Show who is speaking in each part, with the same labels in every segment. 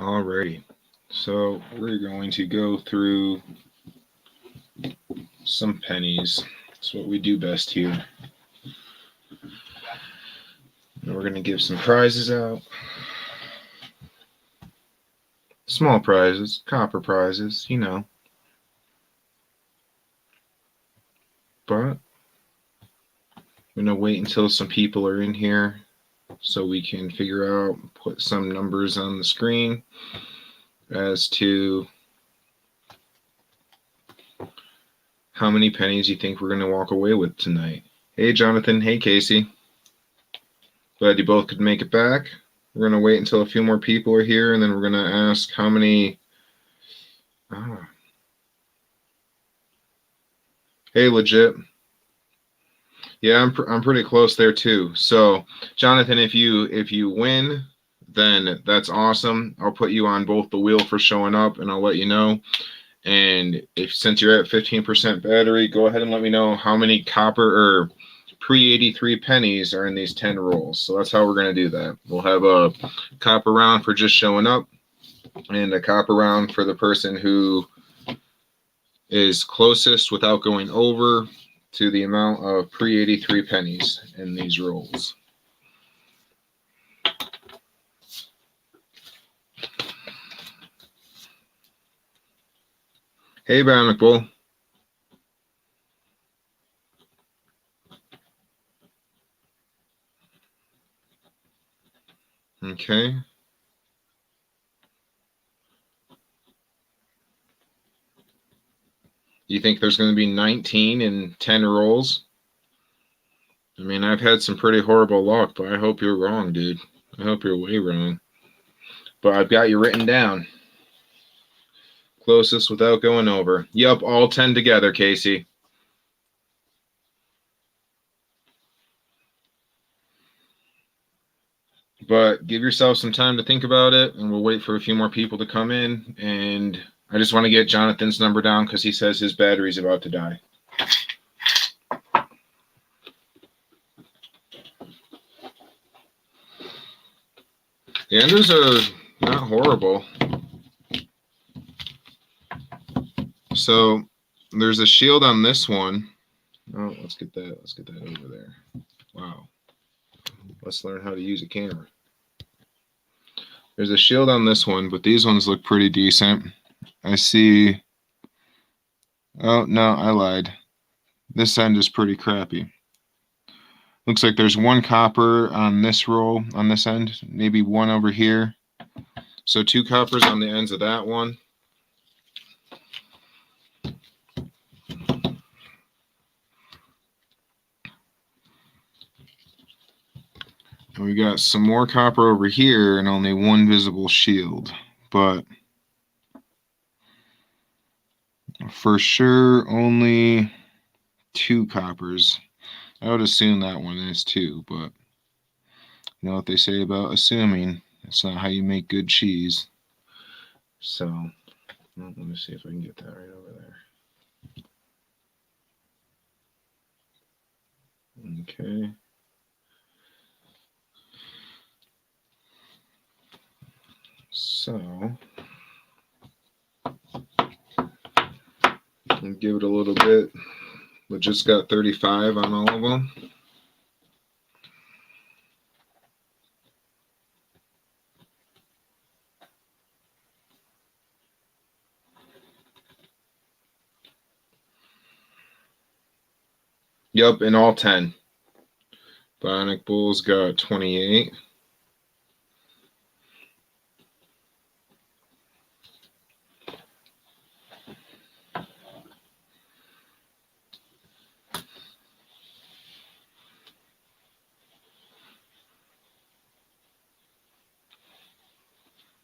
Speaker 1: Alrighty. So we're going to go through some pennies. That's what we do best here. And we're going to give some prizes out. Small prizes, copper prizes, you know. But I'm going to wait until some people are in here so we can figure out, put some numbers on the screen as to how many pennies you think we're going to walk away with tonight. Hey, Jonathan. Hey, Casey. Glad you both could make it back. We're going to wait until a few more people are here, and then we're going to ask how many. Hey, legit. Yeah, I'm pretty close there too. So, Jonathan, if you win, then that's awesome. I'll put you on both the wheel for showing up, and I'll let you know. And if since you're at 15% battery, go ahead and let me know how many copper or pre-83 pennies are in these 10 rolls. So that's how we're going to do that. We'll have a copper round for just showing up and a copper round for the person who is closest without going over to the amount of pre-83 pennies in these rolls. Hey, Bionic Bull. Okay. You think there's going to be 19 in 10 rolls? I mean, I've had some pretty horrible luck, but I hope you're wrong, dude. I hope you're way wrong. But I've got you written down. Closest without going over. Yup, all 10 together, Casey. But give yourself some time to think about it, and we'll wait for a few more people to come in. And I just want to get Jonathan's number down because he says his battery's about to die. The enders are not horrible. So there's a shield on this one. Oh, let's get that over there. Wow. Let's learn how to use a camera. There's a shield on this one, but these ones look pretty decent. I see. Oh, no, I lied. This end is pretty crappy. Looks like there's one copper on this roll, on this end, maybe one over here. So 2 coppers on the ends of that one. And we got some more copper over here and only one visible shield. But for sure, only 2 coppers. I would assume that one is too, but you know what they say about assuming. That's not how you make good cheese. So, let me see if I can get that right over there. Okay. So, I'll give it a little bit. We just got 35 on all of them. Yep, in all 10. Bionic Bull's got 28.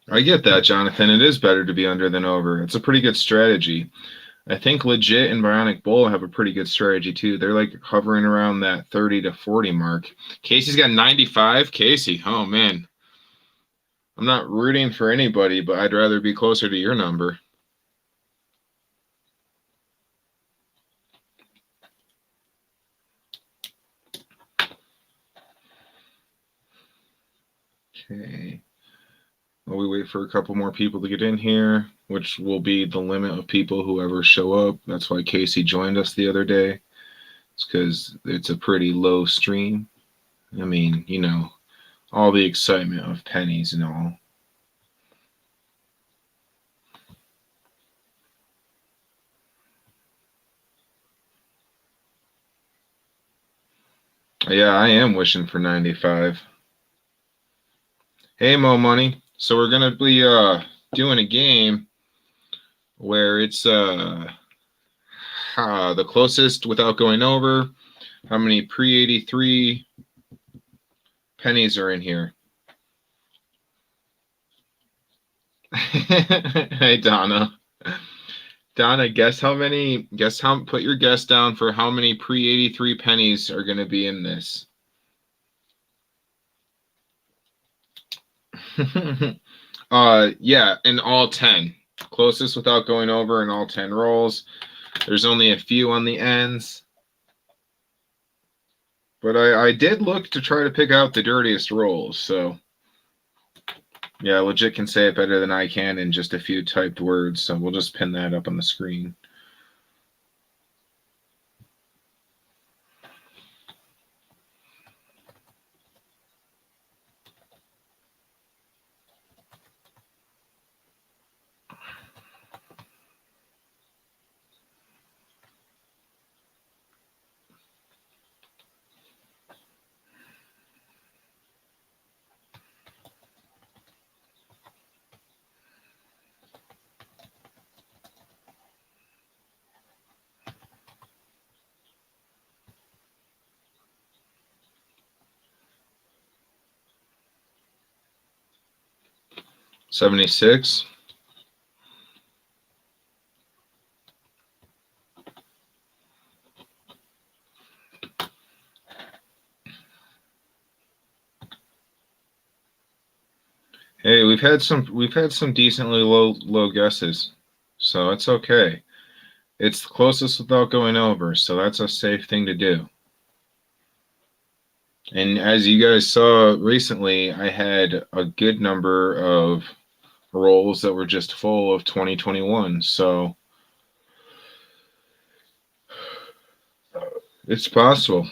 Speaker 1: I get that, Jonathan. It is better to be under than over. It's a pretty good strategy. I think Legit and Bionic Bull have a pretty good strategy too. They're like hovering around that 30 to 40 mark. Casey's got 95. Casey, oh man. I'm not rooting for anybody, but I'd rather be closer to your number. Okay. while we wait for a couple more people to get in here, which will be the limit of people who ever show up. That's why Casey joined us the other day. It's because it's a pretty low stream. I mean, you know, all the excitement of pennies and all. Yeah, I am wishing for 95. Hey, Mo Money. So we're gonna be doing a game where it's the closest without going over. How many pre-83 pennies are in here? Hey, Donna. Donna, put your guess down for how many pre-83 pennies are going to be in this. Yeah, in all 10. Closest without going over in all 10 rolls. There's only a few on the ends. But I did look to try to pick out the dirtiest rolls, so yeah, legit can say it better than I can in just a few typed words, so we'll just pin that up on the screen. $76. Hey, we've had some decently low guesses, so it's okay. It's the closest without going over, so that's a safe thing to do. And as you guys saw recently, I had a good number of rolls that were just full of 2021, so it's possible.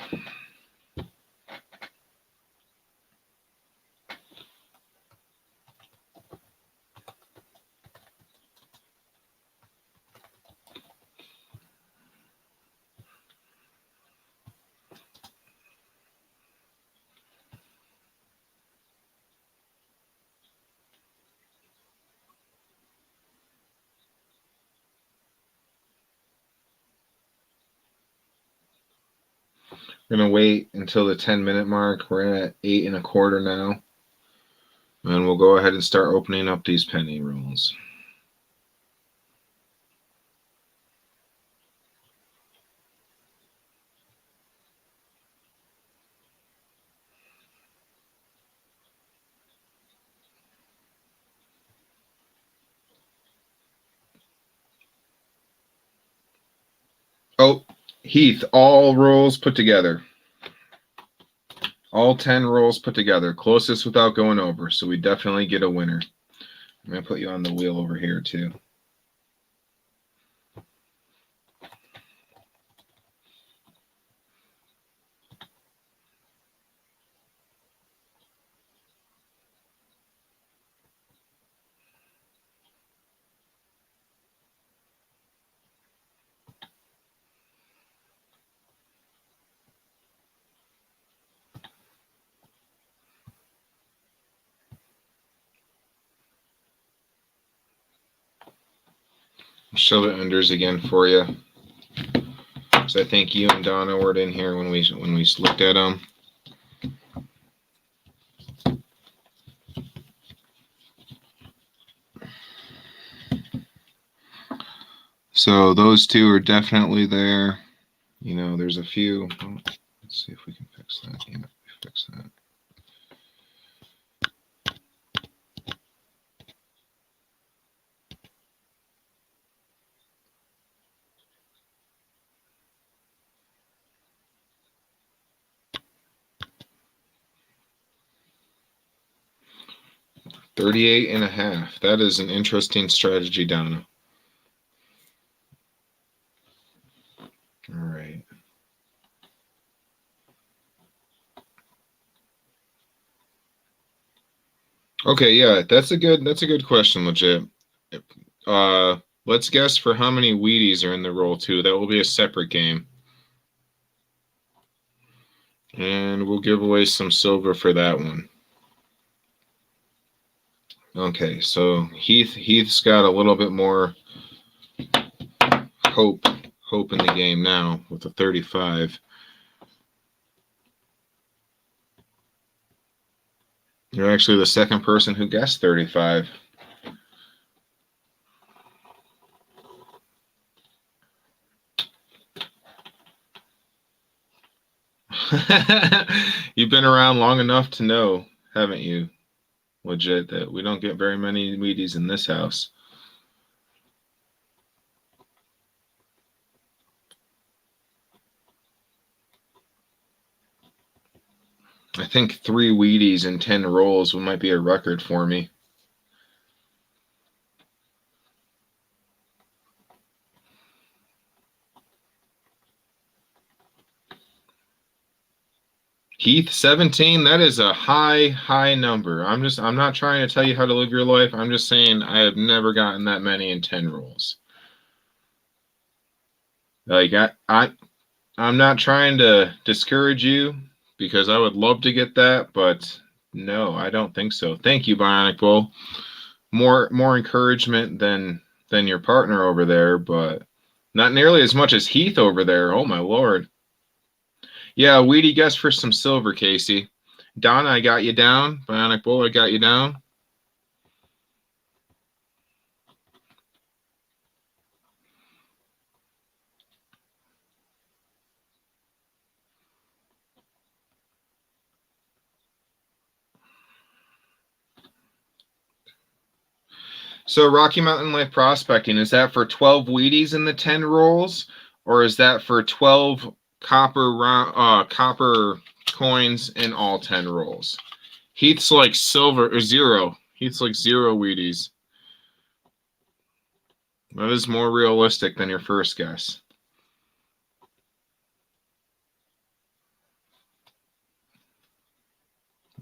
Speaker 1: We're gonna wait until the 10-minute mark. We're at 8 1/4 now. And we'll go ahead and start opening up these penny rolls. Oh, Heath, all rolls put together. All 10 rolls put together. Closest without going over. So we definitely get a winner. I'm going to put you on the wheel over here, too. Show the unders again for you. So I think you and Donna were in here when we looked at them. So those two are definitely there. You know, there's a few. Oh, let's see if we can fix that. Yeah, fix that. 38.5. That is an interesting strategy, Donna. All right. Okay, yeah, that's a good question, legit. Let's guess for how many Wheaties are in the roll too. That will be a separate game. And we'll give away some silver for that one. Okay, so Heath's got a little bit more hope in the game now with a 35. You're actually the second person who guessed 35. You've been around long enough to know, haven't you? Legit, that we don't get very many Wheaties in this house. I think 3 Wheaties and 10 rolls might be a record for me. Heath, 17, that is a high number. I'm not trying to tell you how to live your life. I'm just saying I have never gotten that many in 10 rolls. Like I'm not trying to discourage you because I would love to get that, but no, I don't think so. Thank you, Bionic Bull. More encouragement than your partner over there, but not nearly as much as Heath over there. Oh my lord. Yeah, Weedy guess for some silver, Casey. Donna, I got you down. Bionic Bull, I got you down. So Rocky Mountain Life Prospecting, is that for 12 Wheaties in the 10 rolls? Or is that for 12 copper coins in all 10 rolls? Heath's like silver or 0. Heath's like 0 Wheaties. That is more realistic than your first guess.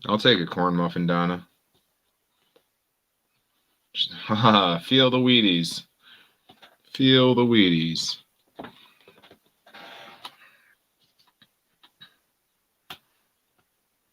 Speaker 1: I'll take a corn muffin, Donna. Feel the Wheaties. Feel the Wheaties.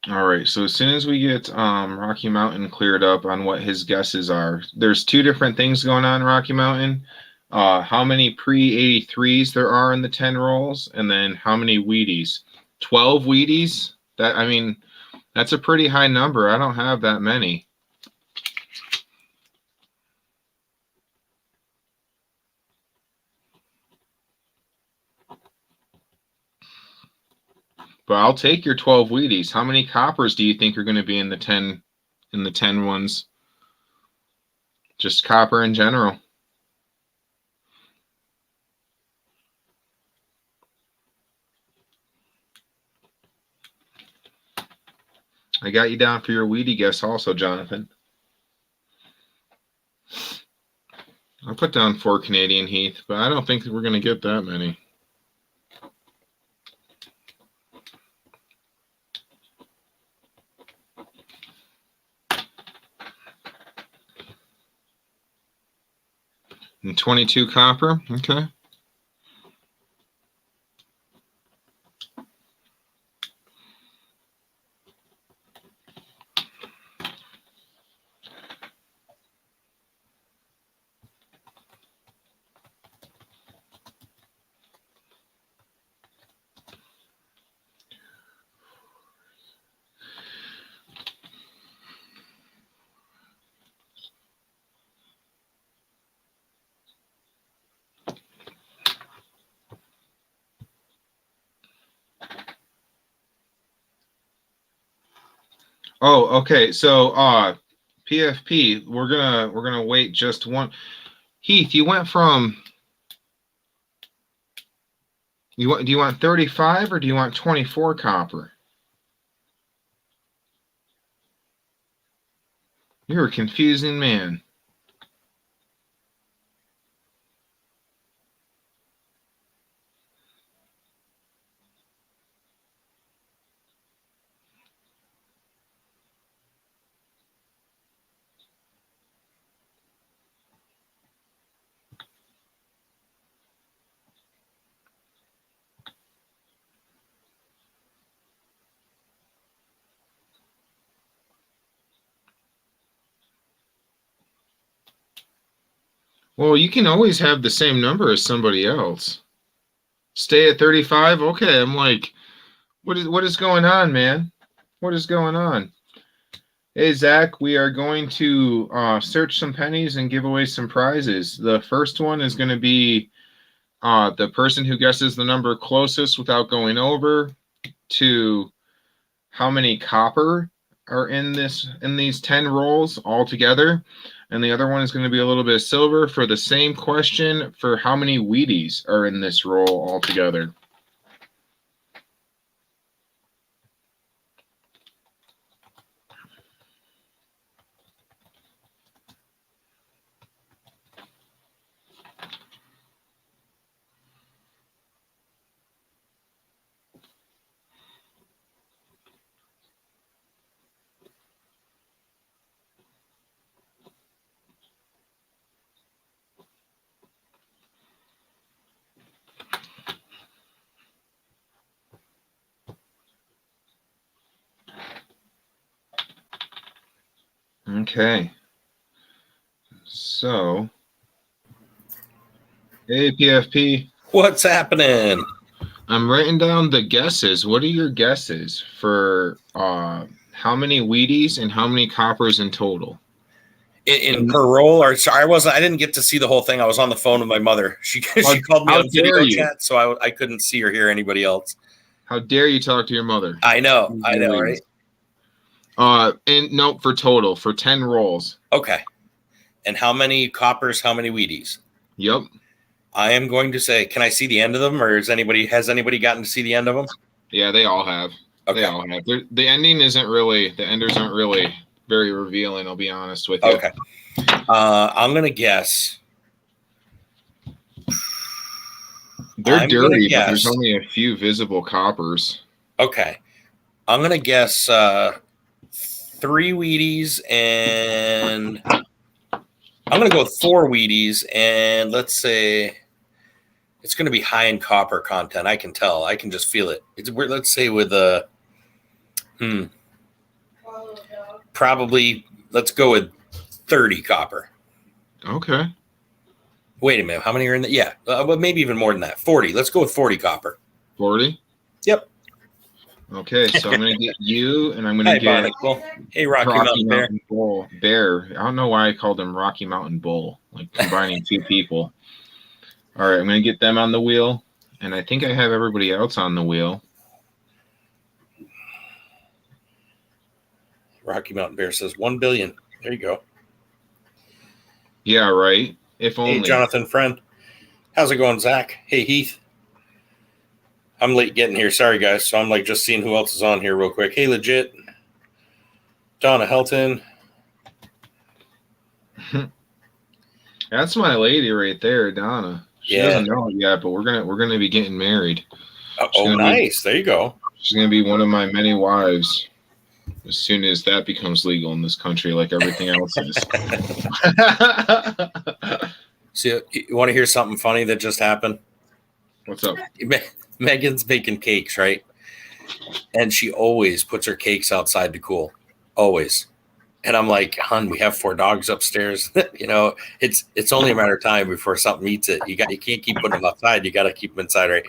Speaker 1: All right, so as soon as we get Rocky Mountain cleared up on what his guesses are, there's 2 different things going on in Rocky Mountain. How many pre-83s there are in the 10 rolls, and then how many Wheaties. 12 Wheaties? That's a pretty high number. I don't have that many. But I'll take your 12 Wheaties. How many coppers do you think are going to be in the 10 ones? Just copper in general. I got you down for your Wheatie guess also, Jonathan. I'll put down 4 Canadian Heath, but I don't think we're going to get that many. And 22 copper, okay. Oh, okay. So, PFP, we're gonna wait just one. Heath, you went from do you want 35 or do you want 24 copper? You're a confusing man. Well, you can always have the same number as somebody else. Stay at 35? Okay, I'm like, what is going on, man? What is going on? Hey, Zach, we are going to search some pennies and give away some prizes. The first one is going to be the person who guesses the number closest without going over to how many copper are in these 10 rolls altogether. And the other one is going to be a little bit of silver for the same question for how many Wheaties are in this roll altogether. Okay. So, hey, PFP.
Speaker 2: What's happening?
Speaker 1: I'm writing down the guesses. What are your guesses for how many Wheaties and how many coppers in total?
Speaker 2: In per roll, or sorry, I didn't get to see the whole thing. I was on the phone with my mother. She called me on video chat, so I couldn't see or hear anybody else.
Speaker 1: How dare you talk to your mother?
Speaker 2: I know, right?
Speaker 1: And no, for total, for 10 rolls.
Speaker 2: Okay. And how many coppers, how many Wheaties?
Speaker 1: Yep.
Speaker 2: I am going to say, can I see the end of them, or has anybody gotten to see the end of them?
Speaker 1: Yeah, they all have.
Speaker 2: Okay.
Speaker 1: They all have. The ending isn't really, the enders aren't really very revealing, I'll be honest with you.
Speaker 2: Okay. I'm going to guess.
Speaker 1: They're dirty, but there's only a few visible coppers.
Speaker 2: Okay. I'm going to guess 3 Wheaties, and I'm going to go with 4 Wheaties, and let's say it's going to be high in copper content. I can tell. I can just feel it. Let's say with probably let's go with 30 copper.
Speaker 1: Okay.
Speaker 2: Wait a minute. How many are in that? Yeah, well, maybe even more than that. 40. Let's go with 40 copper.
Speaker 1: 40?
Speaker 2: Yep.
Speaker 1: Okay, so I'm going to get you, and I'm going to get
Speaker 2: hey, Rocky Mountain
Speaker 1: Bull. Bear. I don't know why I called him Rocky Mountain Bull, like combining 2 people. All right, I'm going to get them on the wheel, and I think I have everybody else on the wheel.
Speaker 2: Rocky Mountain Bear says 1 billion. There you go.
Speaker 1: Yeah, right. If only.
Speaker 2: Hey, Jonathan, friend. How's it going, Zach? Hey, Heath. I'm late getting here. Sorry, guys. So I'm just seeing who else is on here real quick. Hey, legit. Donna Helton.
Speaker 1: That's my lady right there, Donna. She doesn't know it yet, but we're gonna be getting married.
Speaker 2: Oh, nice. There you go.
Speaker 1: She's gonna be one of my many wives as soon as that becomes legal in this country, like everything else is.
Speaker 2: So you want to hear something funny that just happened?
Speaker 1: What's up?
Speaker 2: Megan's making cakes, right? And she always puts her cakes outside to cool. Always. And I'm like, hon, we have 4 dogs upstairs. It's only a matter of time before something eats it. You can't keep putting them outside. You got to keep them inside, right?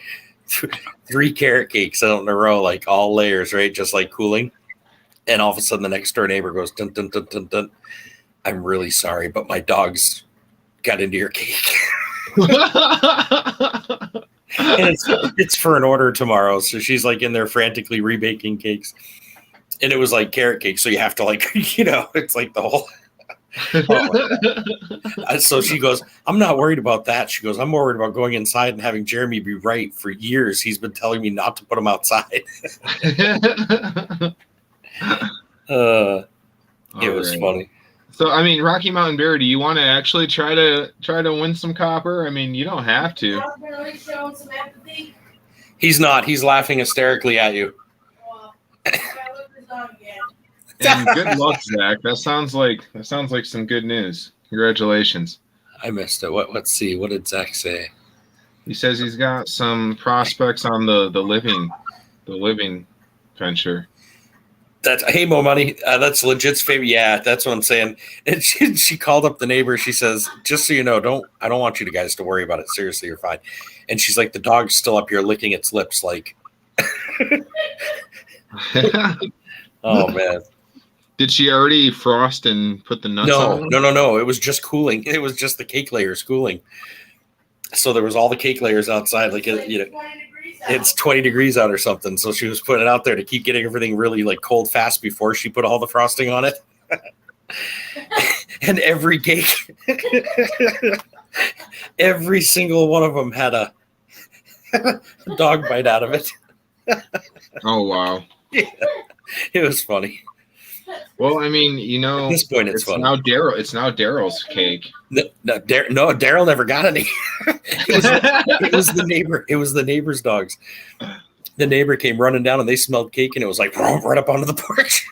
Speaker 2: 3 carrot cakes out in a row, like all layers, right? Just like cooling. And all of a sudden, the next door neighbor goes, dun, dun, dun, dun, dun. I'm really sorry, but my dogs got into your cake. And it's for an order tomorrow. So she's in there frantically rebaking cakes. And it was like carrot cake. So you have to it's like the whole. So she goes, I'm not worried about that. She goes, I'm more worried about going inside and having Jeremy be right. For years, he's been telling me not to put him outside. It was funny.
Speaker 1: So I mean, Rocky Mountain Bear, do you want to actually try to win some copper? I mean, you don't have to.
Speaker 3: Really showing some empathy.
Speaker 2: He's not. He's laughing hysterically at you.
Speaker 3: Well, I gotta look this dog again.
Speaker 1: And good luck, Zach. That sounds like some good news. Congratulations.
Speaker 2: I missed it. Let's see. What did Zach say?
Speaker 1: He says he's got some prospects on the living venture.
Speaker 2: That's hey Mo Money. That's legit's favorite. Yeah, that's what I'm saying. And she called up the neighbor. She says, just so you know, I don't want you guys to worry about it. Seriously, you're fine. And she's like, the dog's still up here licking its lips, like. Oh man.
Speaker 1: Did she already frost and put the nuts on?
Speaker 2: No. It was just cooling. It was just the cake layers cooling. So there was all the cake layers outside, like it's 20 degrees out or something. So she was putting it out there to keep getting everything really like cold fast before she put all the frosting on it. And every cake, every single one of them had a dog bite out of it.
Speaker 1: Oh wow.
Speaker 2: Yeah, it was funny.
Speaker 1: Well, I mean,
Speaker 2: at this point, it's funny.
Speaker 1: It's now Daryl's cake.
Speaker 2: No, Daryl never got any. It was the neighbor. It was the neighbor's dogs. The neighbor came running down and they smelled cake and it was like right up onto the porch.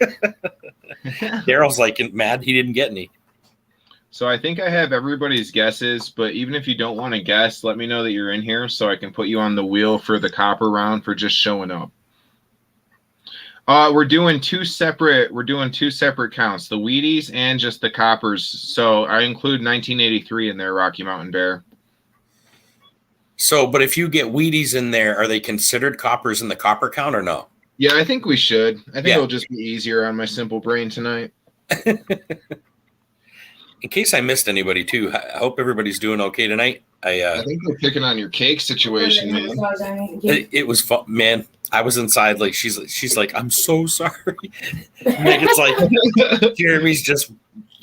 Speaker 2: Daryl's like mad he didn't get any.
Speaker 1: So I think I have everybody's guesses, but even if you don't want to guess, let me know that you're in here so I can put you on the wheel for the copper round for just showing up. We're doing two separate counts, the Wheaties and just the coppers. So I include 1983 in there, Rocky Mountain Bear.
Speaker 2: So, but if you get Wheaties in there, are they considered coppers in the copper count or no?
Speaker 1: Yeah, I think we should. I think it'll just be easier on my simple brain tonight.
Speaker 2: In case I missed anybody too, I hope everybody's doing okay tonight.
Speaker 1: I think we're picking on your cake situation, man.
Speaker 2: It was fun, man. I was inside, like she's like, I'm so sorry. Megan's like, Jeremy's just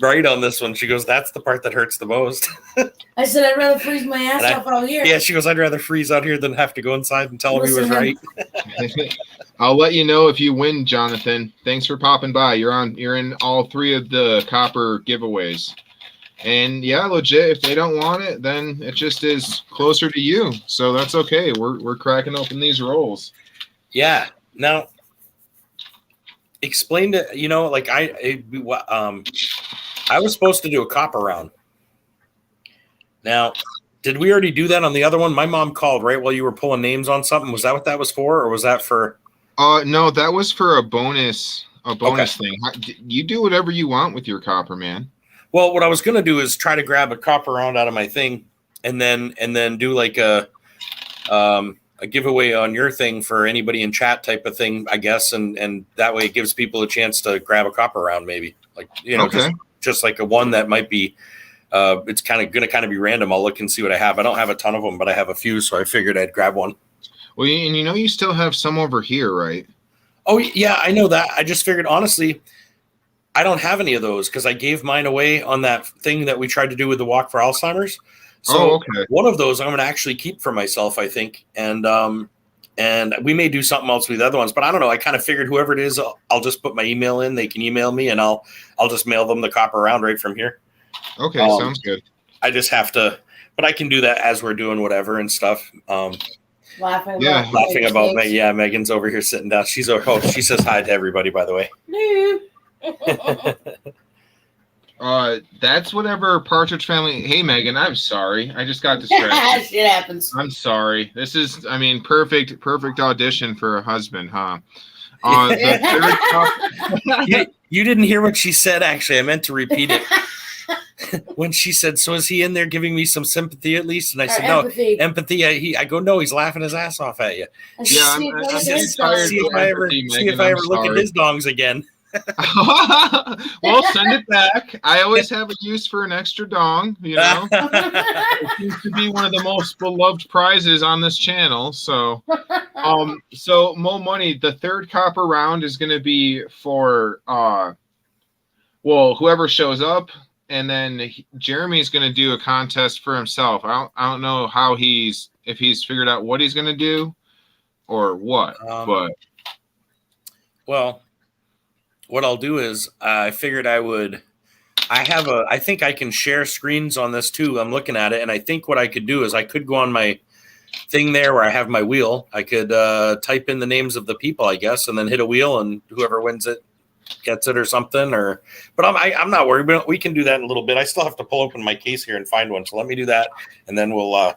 Speaker 2: right on this one. She goes, that's the part that hurts the most.
Speaker 3: I said I'd rather freeze my ass off out here.
Speaker 2: Yeah, she goes, I'd rather freeze out here than have to go inside and tell him he was right.
Speaker 1: I'll let you know if you win, Jonathan. Thanks for popping by. You're in all three of the copper giveaways. And yeah, legit, if they don't want it, then it just is closer to you. So that's okay. We're cracking open these rolls.
Speaker 2: Yeah. Now, explain to like I was supposed to do a copper round. Now, did we already do that on the other one? My mom called right while you were pulling names on something. Was that what that was for, or was that for?
Speaker 1: No, that was for a bonus thing. You do whatever you want with your copper, man.
Speaker 2: Well, what I was gonna do is try to grab a copper round out of my thing, and then do like a giveaway on your thing for anybody in chat type of thing, I guess, and that way it gives people a chance to grab a copper round, maybe like
Speaker 1: okay.
Speaker 2: just like a one that might be. It's going to be random. I'll look and see what I have. I don't have a ton of them, but I have a few, so I figured I'd grab one.
Speaker 1: Well, and you still have some over here, right?
Speaker 2: Oh yeah, I know that. I just figured, honestly, I don't have any of those because I gave mine away on that thing that we tried to do with the Walk for Alzheimer's. So
Speaker 1: okay.
Speaker 2: One of those I'm going to actually keep for myself, I think, and we may do something else with the other ones, but I don't know. I kind of figured whoever it is, I'll just put my email in. They can email me, and I'll just mail them the copper round right from here.
Speaker 1: Okay, sounds good.
Speaker 2: I just have to, but I can do that as we're doing whatever and stuff.
Speaker 3: Laughing
Speaker 2: about me. Yeah, Megan's over here sitting down. She says hi to everybody, by the way.
Speaker 1: That's whatever Partridge Family. Hey, Megan, I'm sorry. I just got distracted.
Speaker 3: Shit happens.
Speaker 1: I'm sorry. This is, perfect audition for a husband, huh?
Speaker 2: You didn't hear what she said, actually. I meant to repeat it. When she said, so is he in there giving me some sympathy at least? And I said,
Speaker 3: empathy.
Speaker 2: No, empathy. I go, no, he's laughing his ass off at you.
Speaker 1: Yeah, I'm tired.
Speaker 2: See if I ever look at his dongs again.
Speaker 1: Well, send it back. I always have a use for an extra dong, It seems to be one of the most beloved prizes on this channel. So Mo Money, the third copper round is going to be for whoever shows up, and then Jeremy's going to do a contest for himself. I don't know if he's figured out what he's going to do or what, but
Speaker 2: well. What I'll do is I figured I would I think I can share screens on this too. I'm looking at it, and I think what I could do is I could go on my thing there where I have my wheel. I could type in the names of the people, I guess, and then hit a wheel, and whoever wins it gets it or something. But I'm not worried. We can do that in a little bit. I still have to pull open my case here and find one. So let me do that, and then we'll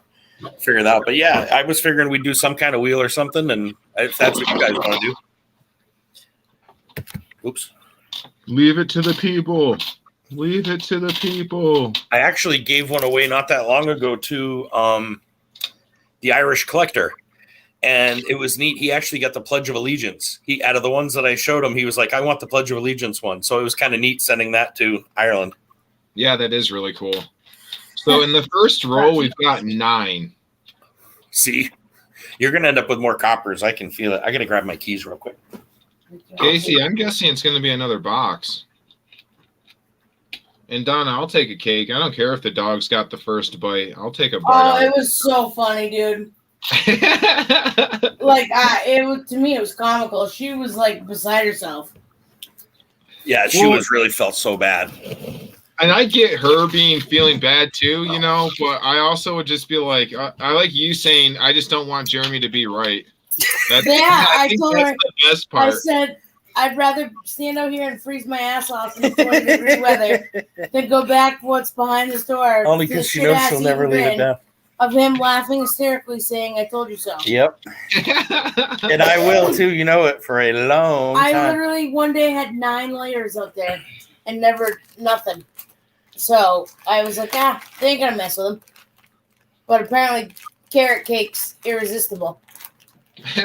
Speaker 2: figure it out. But yeah, I was figuring we'd do some kind of wheel or something, and if that's what you guys want to do. Oops.
Speaker 1: Leave it to the people. Leave it to the people.
Speaker 2: I actually gave one away not that long ago to the Irish collector, and it was neat. He actually got the Pledge of Allegiance. He, out of the ones that I showed him, he was like, I want the Pledge of Allegiance one. So it was kind of neat sending that to Ireland.
Speaker 1: Yeah, that is really cool. So in the first row, we've got 9.
Speaker 2: See, you're going to end up with more coppers. I can feel it. I got to grab my keys real quick.
Speaker 1: Casey, I'm guessing it's going to be another box. And Donna, I'll take a cake. I don't care if the dog's got the first bite. I'll take a bite.
Speaker 3: Oh, it was so funny, dude. Like, to me, it was comical. She was like beside herself.
Speaker 2: Yeah, she was really felt so bad.
Speaker 1: And I get her feeling bad too, you know, but I also would just be like, I like you saying, I just don't want Jeremy to be right.
Speaker 3: I told her,
Speaker 1: the best part.
Speaker 3: I said, I'd rather stand out here and freeze my ass off in 20-degree weather than go back what's behind the door.
Speaker 2: Only because she knows she'll never leave it down.
Speaker 3: Of him laughing hysterically, saying, I told you so.
Speaker 2: Yep. And I will too, you know it, for a long time.
Speaker 3: I literally one day had 9 layers up there and nothing. So I was like, they ain't gonna mess with them. But apparently, carrot cake's irresistible.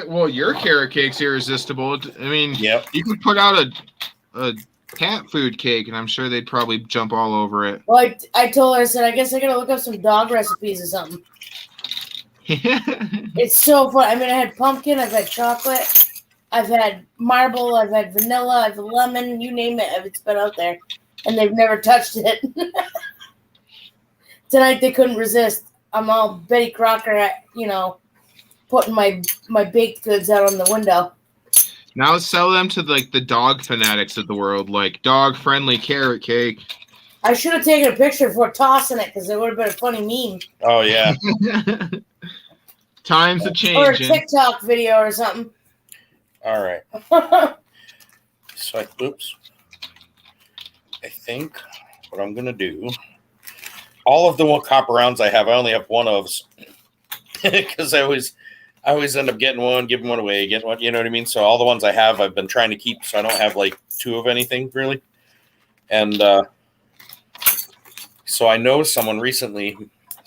Speaker 1: Well, your carrot cake's irresistible. I mean,
Speaker 2: yep.
Speaker 1: You could put out a cat food cake, and I'm sure they'd probably jump all over it.
Speaker 3: Well, I told her, I said, I guess I gotta look up some dog recipes or something. It's so fun. I mean, I had pumpkin, I've had chocolate, I've had marble, I've had vanilla, I've had lemon, you name it, it's been out there. And they've never touched it. Tonight they couldn't resist. I'm all Betty Crocker at, putting my baked goods out on the window.
Speaker 1: Now sell them to like the dog fanatics of the world, like dog-friendly carrot cake.
Speaker 3: I should have taken a picture before tossing it because it would have been a funny meme.
Speaker 2: Oh yeah.
Speaker 1: Times are changing.
Speaker 3: Or a TikTok video or something.
Speaker 2: All right. So oops. I think what I'm gonna do. All of the copper rounds I have, I only have one of, because I always end up getting one, giving one away, getting one. You know what I mean? So all the ones I have, I've been trying to keep, so I don't have like 2 of anything really. And so I know someone recently,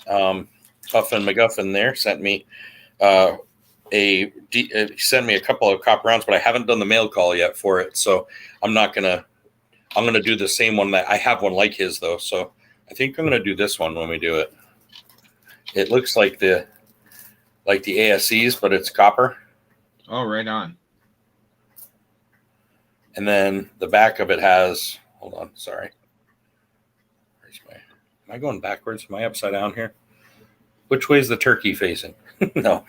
Speaker 2: Puffin McGuffin there sent me sent me a couple of copper rounds, but I haven't done the mail call yet for it. So I'm gonna do the same one that I have one like his though. So I think I'm gonna do this one when we do it. It looks like the ASCs, but it's copper.
Speaker 1: Oh, right on.
Speaker 2: And then the back of it has, hold on, sorry. Am I going backwards? Am I upside down here? Which way is the turkey facing? No.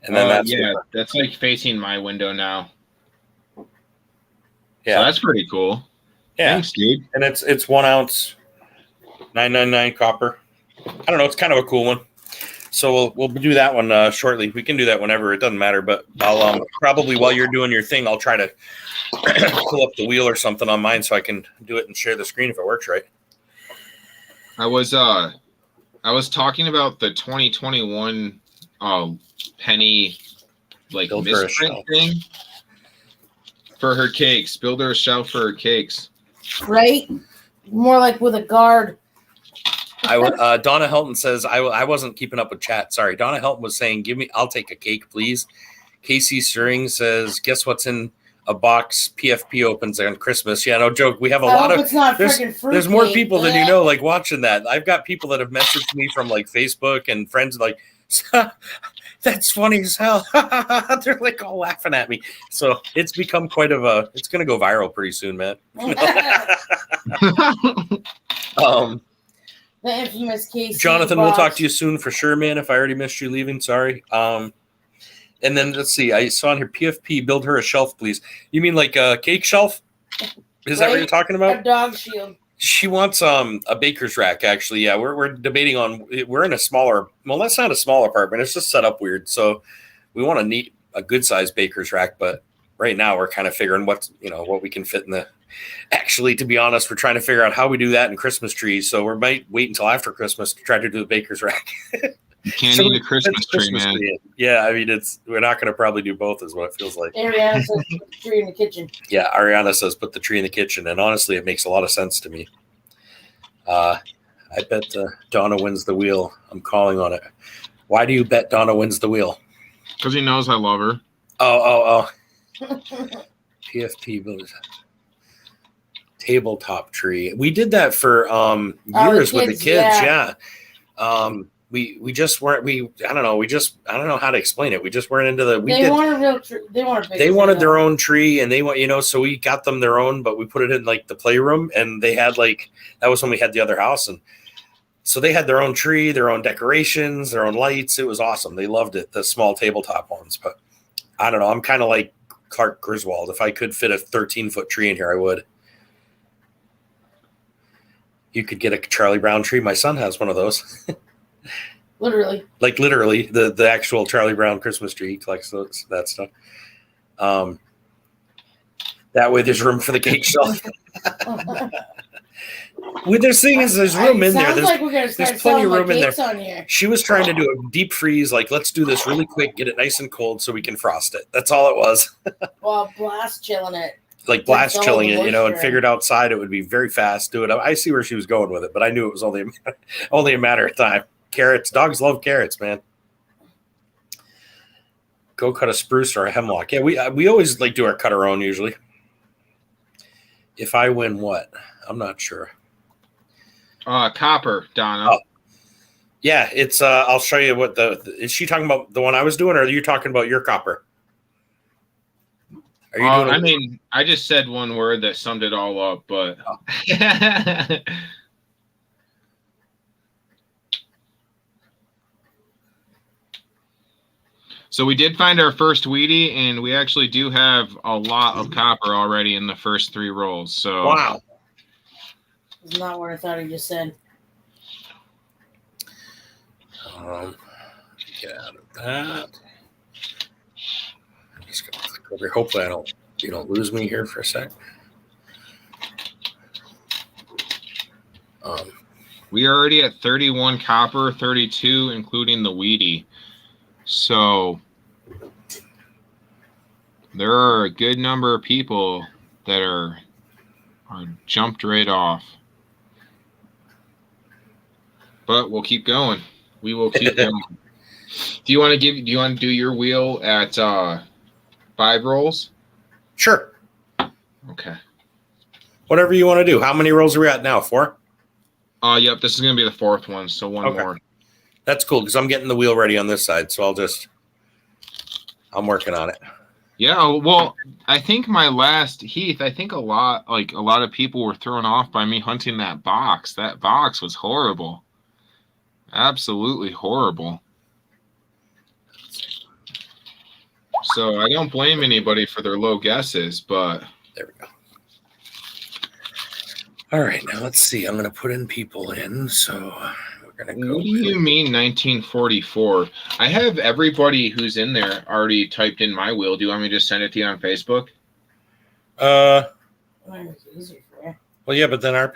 Speaker 2: And then
Speaker 1: that's like facing my window now.
Speaker 2: Yeah.
Speaker 1: So that's pretty cool.
Speaker 2: Yeah.
Speaker 1: Thanks, dude.
Speaker 2: And it's 1 ounce, 999 copper. I don't know. It's kind of a cool one. So we'll do that one shortly. We can do that whenever. It doesn't matter. But I'll probably while you're doing your thing, I'll try to pull up the wheel or something on mine so I can do it and share the screen if it works right.
Speaker 1: I was talking about the 2021 Penny like
Speaker 2: Build her a
Speaker 1: misprint
Speaker 2: shelf.
Speaker 1: thing for her cakes. Build her a shelf for her cakes.
Speaker 3: Right? More like with a guard.
Speaker 2: Donna Helton says I wasn't keeping up with chat. Sorry, Donna Helton was saying, I'll take a cake, please. Casey Stirring says, guess what's in a box PFP opens on Christmas. Yeah, no joke. We have a lot of.
Speaker 3: It's not freaking fruit
Speaker 2: There's more
Speaker 3: cake.
Speaker 2: people than you know, like watching that. I've got people that have messaged me from like Facebook and friends like, that's funny as hell. They're like all laughing at me. So it's become it's going to go viral pretty soon, man.
Speaker 3: The infamous Casey.
Speaker 2: Jonathan, we'll talk to you soon for sure, man. If I already missed you leaving, sorry. And then let's see. I saw on here PFP, build her a shelf, please. You mean like a cake shelf? Is that what you're talking
Speaker 3: A
Speaker 2: about?
Speaker 3: dog shield.
Speaker 2: She wants a baker's rack, actually. Yeah, we're debating on, we're in a smaller, well, that's not a small apartment. It's just set up weird. So we want a good sized baker's rack, but right now we're kind of figuring what we can fit in the, actually, to be honest, we're trying to figure out how we do that in Christmas trees. So we might wait until after Christmas to try to do the baker's rack.
Speaker 1: You can't
Speaker 2: So
Speaker 1: eat
Speaker 2: we
Speaker 1: a Christmas
Speaker 2: put
Speaker 1: tree, man.
Speaker 2: in. Yeah, I mean, we're not going to probably do both, is what it feels like.
Speaker 3: Ariana says put the tree in the kitchen.
Speaker 2: Yeah, Ariana says put the tree in the kitchen, and honestly, it makes a lot of sense to me. I bet Donna wins the wheel. I'm calling on it. Why do you bet Donna wins the wheel?
Speaker 1: Because he knows I love her.
Speaker 2: Oh. PFP village. Tabletop tree. We did that for years with the kids. Yeah. We just weren't. I don't know how to explain it. We just weren't into the.
Speaker 3: They want a real tree. They want a big.
Speaker 2: They wanted their own tree, and they want so we got them their own, but we put it in like the playroom, and they had that was when we had the other house, and so they had their own tree, their own decorations, their own lights. It was awesome. They loved it. The small tabletop ones, but I don't know. I'm kind of like Clark Griswold. If I could fit a 13-foot tree in here, I would. You could get a Charlie Brown tree. My son has one of those.
Speaker 3: Literally.
Speaker 2: Like literally, the actual Charlie Brown Christmas tree. He collects that stuff. That way there's room for the cake shelf. What they're saying is there's room in there. There's plenty of room in there.
Speaker 3: On here.
Speaker 2: She was trying to do a deep freeze, like let's do this really quick, get it nice and cold so we can frost it. That's all it was.
Speaker 3: Well, blast chilling it.
Speaker 2: Like blast chilling it, and
Speaker 3: moisture.
Speaker 2: figured outside it would be very fast. Do it. I see where she was going with it, but I knew it was only a matter of time. Carrots, dogs love carrots, man. Go cut a spruce or a hemlock. Yeah, we always do our cut our own usually. If I win, what? I'm not sure.
Speaker 1: Copper, Donna.
Speaker 2: Oh. Yeah, it's. I'll show you what is she talking about? The one I was doing, or are you talking about your copper? Are you doing?
Speaker 1: I mean, I just said one word that summed it all up, but. Oh. So we did find our first Wheatie, and we actually do have a lot of copper already in the first 3 rolls. So
Speaker 2: wow,
Speaker 3: it's not what I thought he just said.
Speaker 2: Get out of that. I'm just gonna click over. Hopefully, you don't lose me here for a sec.
Speaker 1: We are already at 31 copper, 32 including the Wheatie. So there are a good number of people that are jumped right off. But we'll keep going. We will keep going. Do you want to do your wheel at 5 rolls?
Speaker 2: Sure.
Speaker 1: Okay.
Speaker 2: Whatever you want to do. How many rolls are we at now? 4?
Speaker 1: Yep, this is going to be the 4th one, so one more.
Speaker 2: That's cool because I'm getting the wheel ready on this side, so I'm working on it.
Speaker 1: Yeah, well, I think Heath, I think a lot of people were thrown off by me hunting that box. That box was horrible. Absolutely horrible. So I don't blame anybody for their low guesses, but
Speaker 2: there we go. All right, now let's see. I'm going to put in people in, so we're going to go.
Speaker 1: What do you mean 1944? I have everybody who's in there already typed in my wheel. Do you want me to just send it to you on Facebook?
Speaker 2: Well, yeah, but then our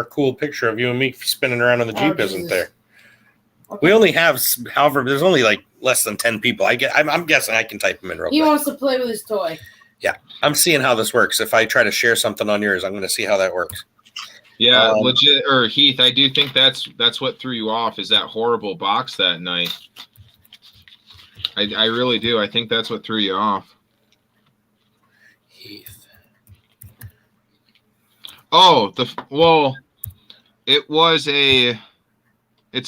Speaker 2: cool picture of you and me spinning around on the Jeep isn't there. Okay. We only have, however, there's only less than 10 people. I'm guessing I can type them in real quick.
Speaker 3: He wants to play with his toy.
Speaker 2: Yeah, I'm seeing how this works. If I try to share something on yours, I'm going to see how that works.
Speaker 1: Yeah, legit. Or Heath, I do think that's what threw you off is that horrible box that night. I really do. I think that's what threw you off.
Speaker 2: Heath.
Speaker 1: Oh, it's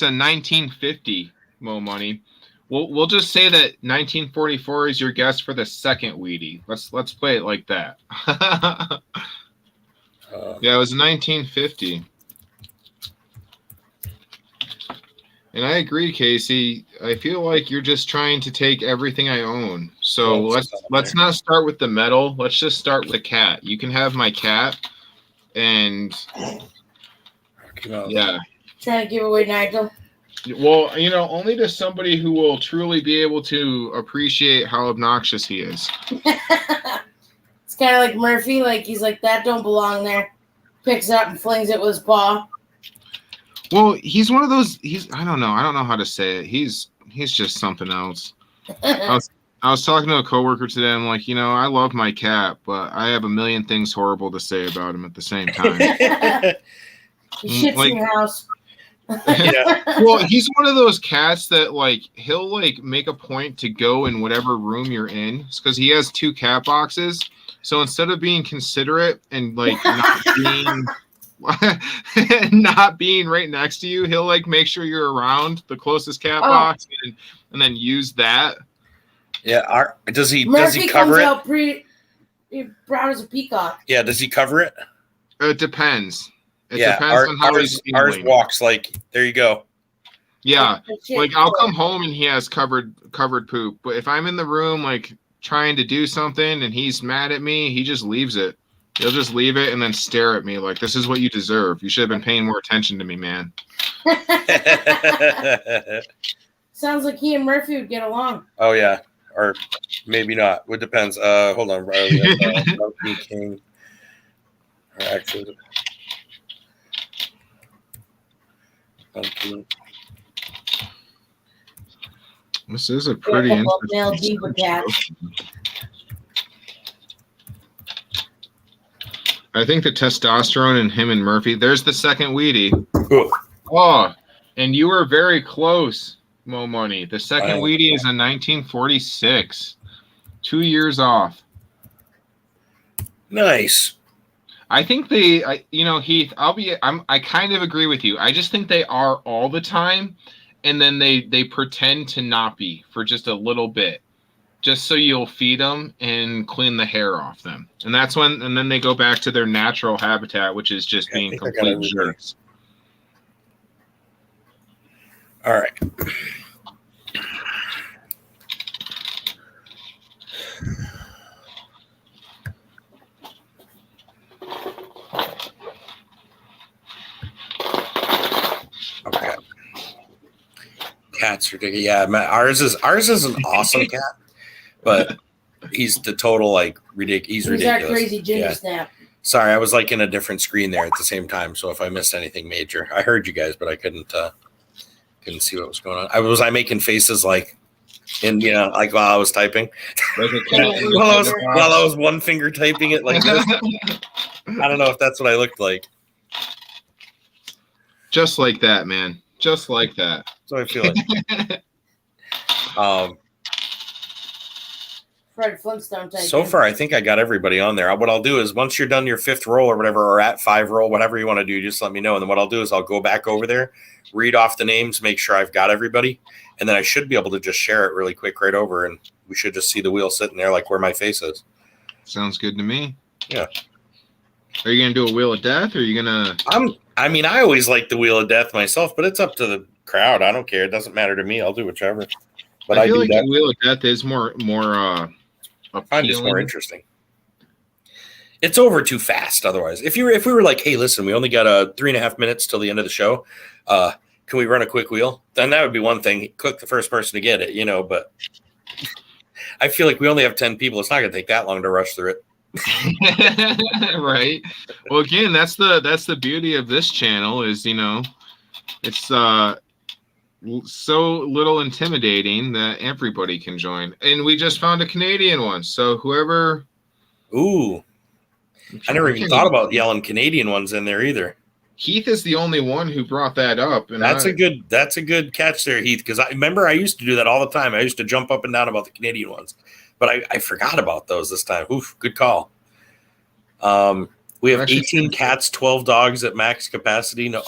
Speaker 1: a 1950 Mo Money. We'll just say that 1944 is your guess for the second Wheatie. Let's play it like that. Yeah, it was 1950. And I agree, Casey. I feel like you're just trying to take everything I own. So
Speaker 2: Well, it's
Speaker 1: let's not start with the metal. Let's just start with the cat. You can have my cat, and yeah.
Speaker 3: Trying to give away Nigel.
Speaker 1: Well, only to somebody who will truly be able to appreciate how obnoxious he is.
Speaker 3: It's kind of like Murphy. Like he's like, that don't belong there. Picks it up and flings it with his paw.
Speaker 1: Well, he's one of those. I don't know how to say it. He's just something else. I was talking to a coworker today. I'm like, I love my cat, but I have a million things horrible to say about him at the same time.
Speaker 3: He shits in your house.
Speaker 2: Yeah.
Speaker 1: Well, he's one of those cats that he'll make a point to go in whatever room you're in because he has 2 cat boxes. So instead of being considerate and not being right next to you, he'll make sure you're around the closest cat box and then use that.
Speaker 2: Yeah. Does he
Speaker 3: Murphy
Speaker 2: cover
Speaker 3: comes
Speaker 2: it?
Speaker 3: out proud as a peacock.
Speaker 2: Yeah. Does he cover it?
Speaker 1: It depends. It
Speaker 2: Yeah.
Speaker 1: depends on how he's
Speaker 2: Ours
Speaker 1: feeling.
Speaker 2: walks there you go.
Speaker 1: Yeah. I'll come home and he has covered poop. But if I'm in the room trying to do something and he's mad at me, he just leaves it. He'll just leave it and then stare at me like, this is what you deserve. You should have been paying more attention to me, man.
Speaker 3: Sounds like he and Murphy would get along.
Speaker 2: Oh yeah, or maybe not. It depends. Hold on. Monkey King. Or actually, Monkey.
Speaker 1: This is a pretty
Speaker 3: male
Speaker 1: interesting
Speaker 3: diva cats.
Speaker 1: I think the testosterone in him and Murphy. There's the second Wheatie.
Speaker 2: Ooh.
Speaker 1: Oh, and you were very close, Mo Money. The second Wheatie is in 1946. 2 years off.
Speaker 2: Nice.
Speaker 1: I think Heath, I kind of agree with you. I just think they are all the time, and then they pretend to not be for just a little bit, just so you'll feed them and clean the hair off them. And then they go back to their natural habitat, which is just being complete jerks.
Speaker 2: All right. Okay. Cats are ridiculous. Yeah, ours is an awesome cat, but he's the total ridiculous. He's ridiculous.
Speaker 3: He's our crazy ginger snap.
Speaker 2: Sorry, I was in a different screen there at the same time. So if I missed anything major, I heard you guys, but I couldn't see what was going on. Was I making faces while I was typing? while I was one finger typing it like this. I don't know if that's what I looked like.
Speaker 1: Just like that, man. Just like that.
Speaker 2: So I feel like.
Speaker 3: Fred Flintstone type.
Speaker 2: So far, I think I got everybody on there. What I'll do is once you're done your 5th roll or whatever, or at 5 roll, whatever you want to do, just let me know. And then what I'll do is I'll go back over there, read off the names, make sure I've got everybody. And then I should be able to just share it really quick right over. And we should just see the wheel sitting there where my face is.
Speaker 1: Sounds good to me.
Speaker 2: Yeah.
Speaker 1: Are you going to do a Wheel of Death or are you going to...
Speaker 2: I always like the Wheel of Death myself, but it's up to the crowd. I don't care. It doesn't matter to me. I'll do whichever. But
Speaker 1: I feel like the Wheel of Death is more
Speaker 2: I find it's more interesting. It's over too fast otherwise. If we were like, hey, listen, we only got 3.5 minutes till the end of the show. Can we run a quick wheel? Then that would be one thing. Click the first person to get it, but I feel like we only have 10 people. It's not going to take that long to rush through it.
Speaker 1: Right. Well, again, that's the beauty of this channel is, it's so little intimidating that everybody can join. And we just found a Canadian one. So whoever.
Speaker 2: Ooh. I never even thought about yelling Canadian ones in there either.
Speaker 1: Heath is the only one who brought that up. And
Speaker 2: that's a good catch there, Heath, because I remember I used to do that all the time. I used to jump up and down about the Canadian ones. But I forgot about those this time. Oof, good call. We have 18 cats, 12 dogs at max capacity. No,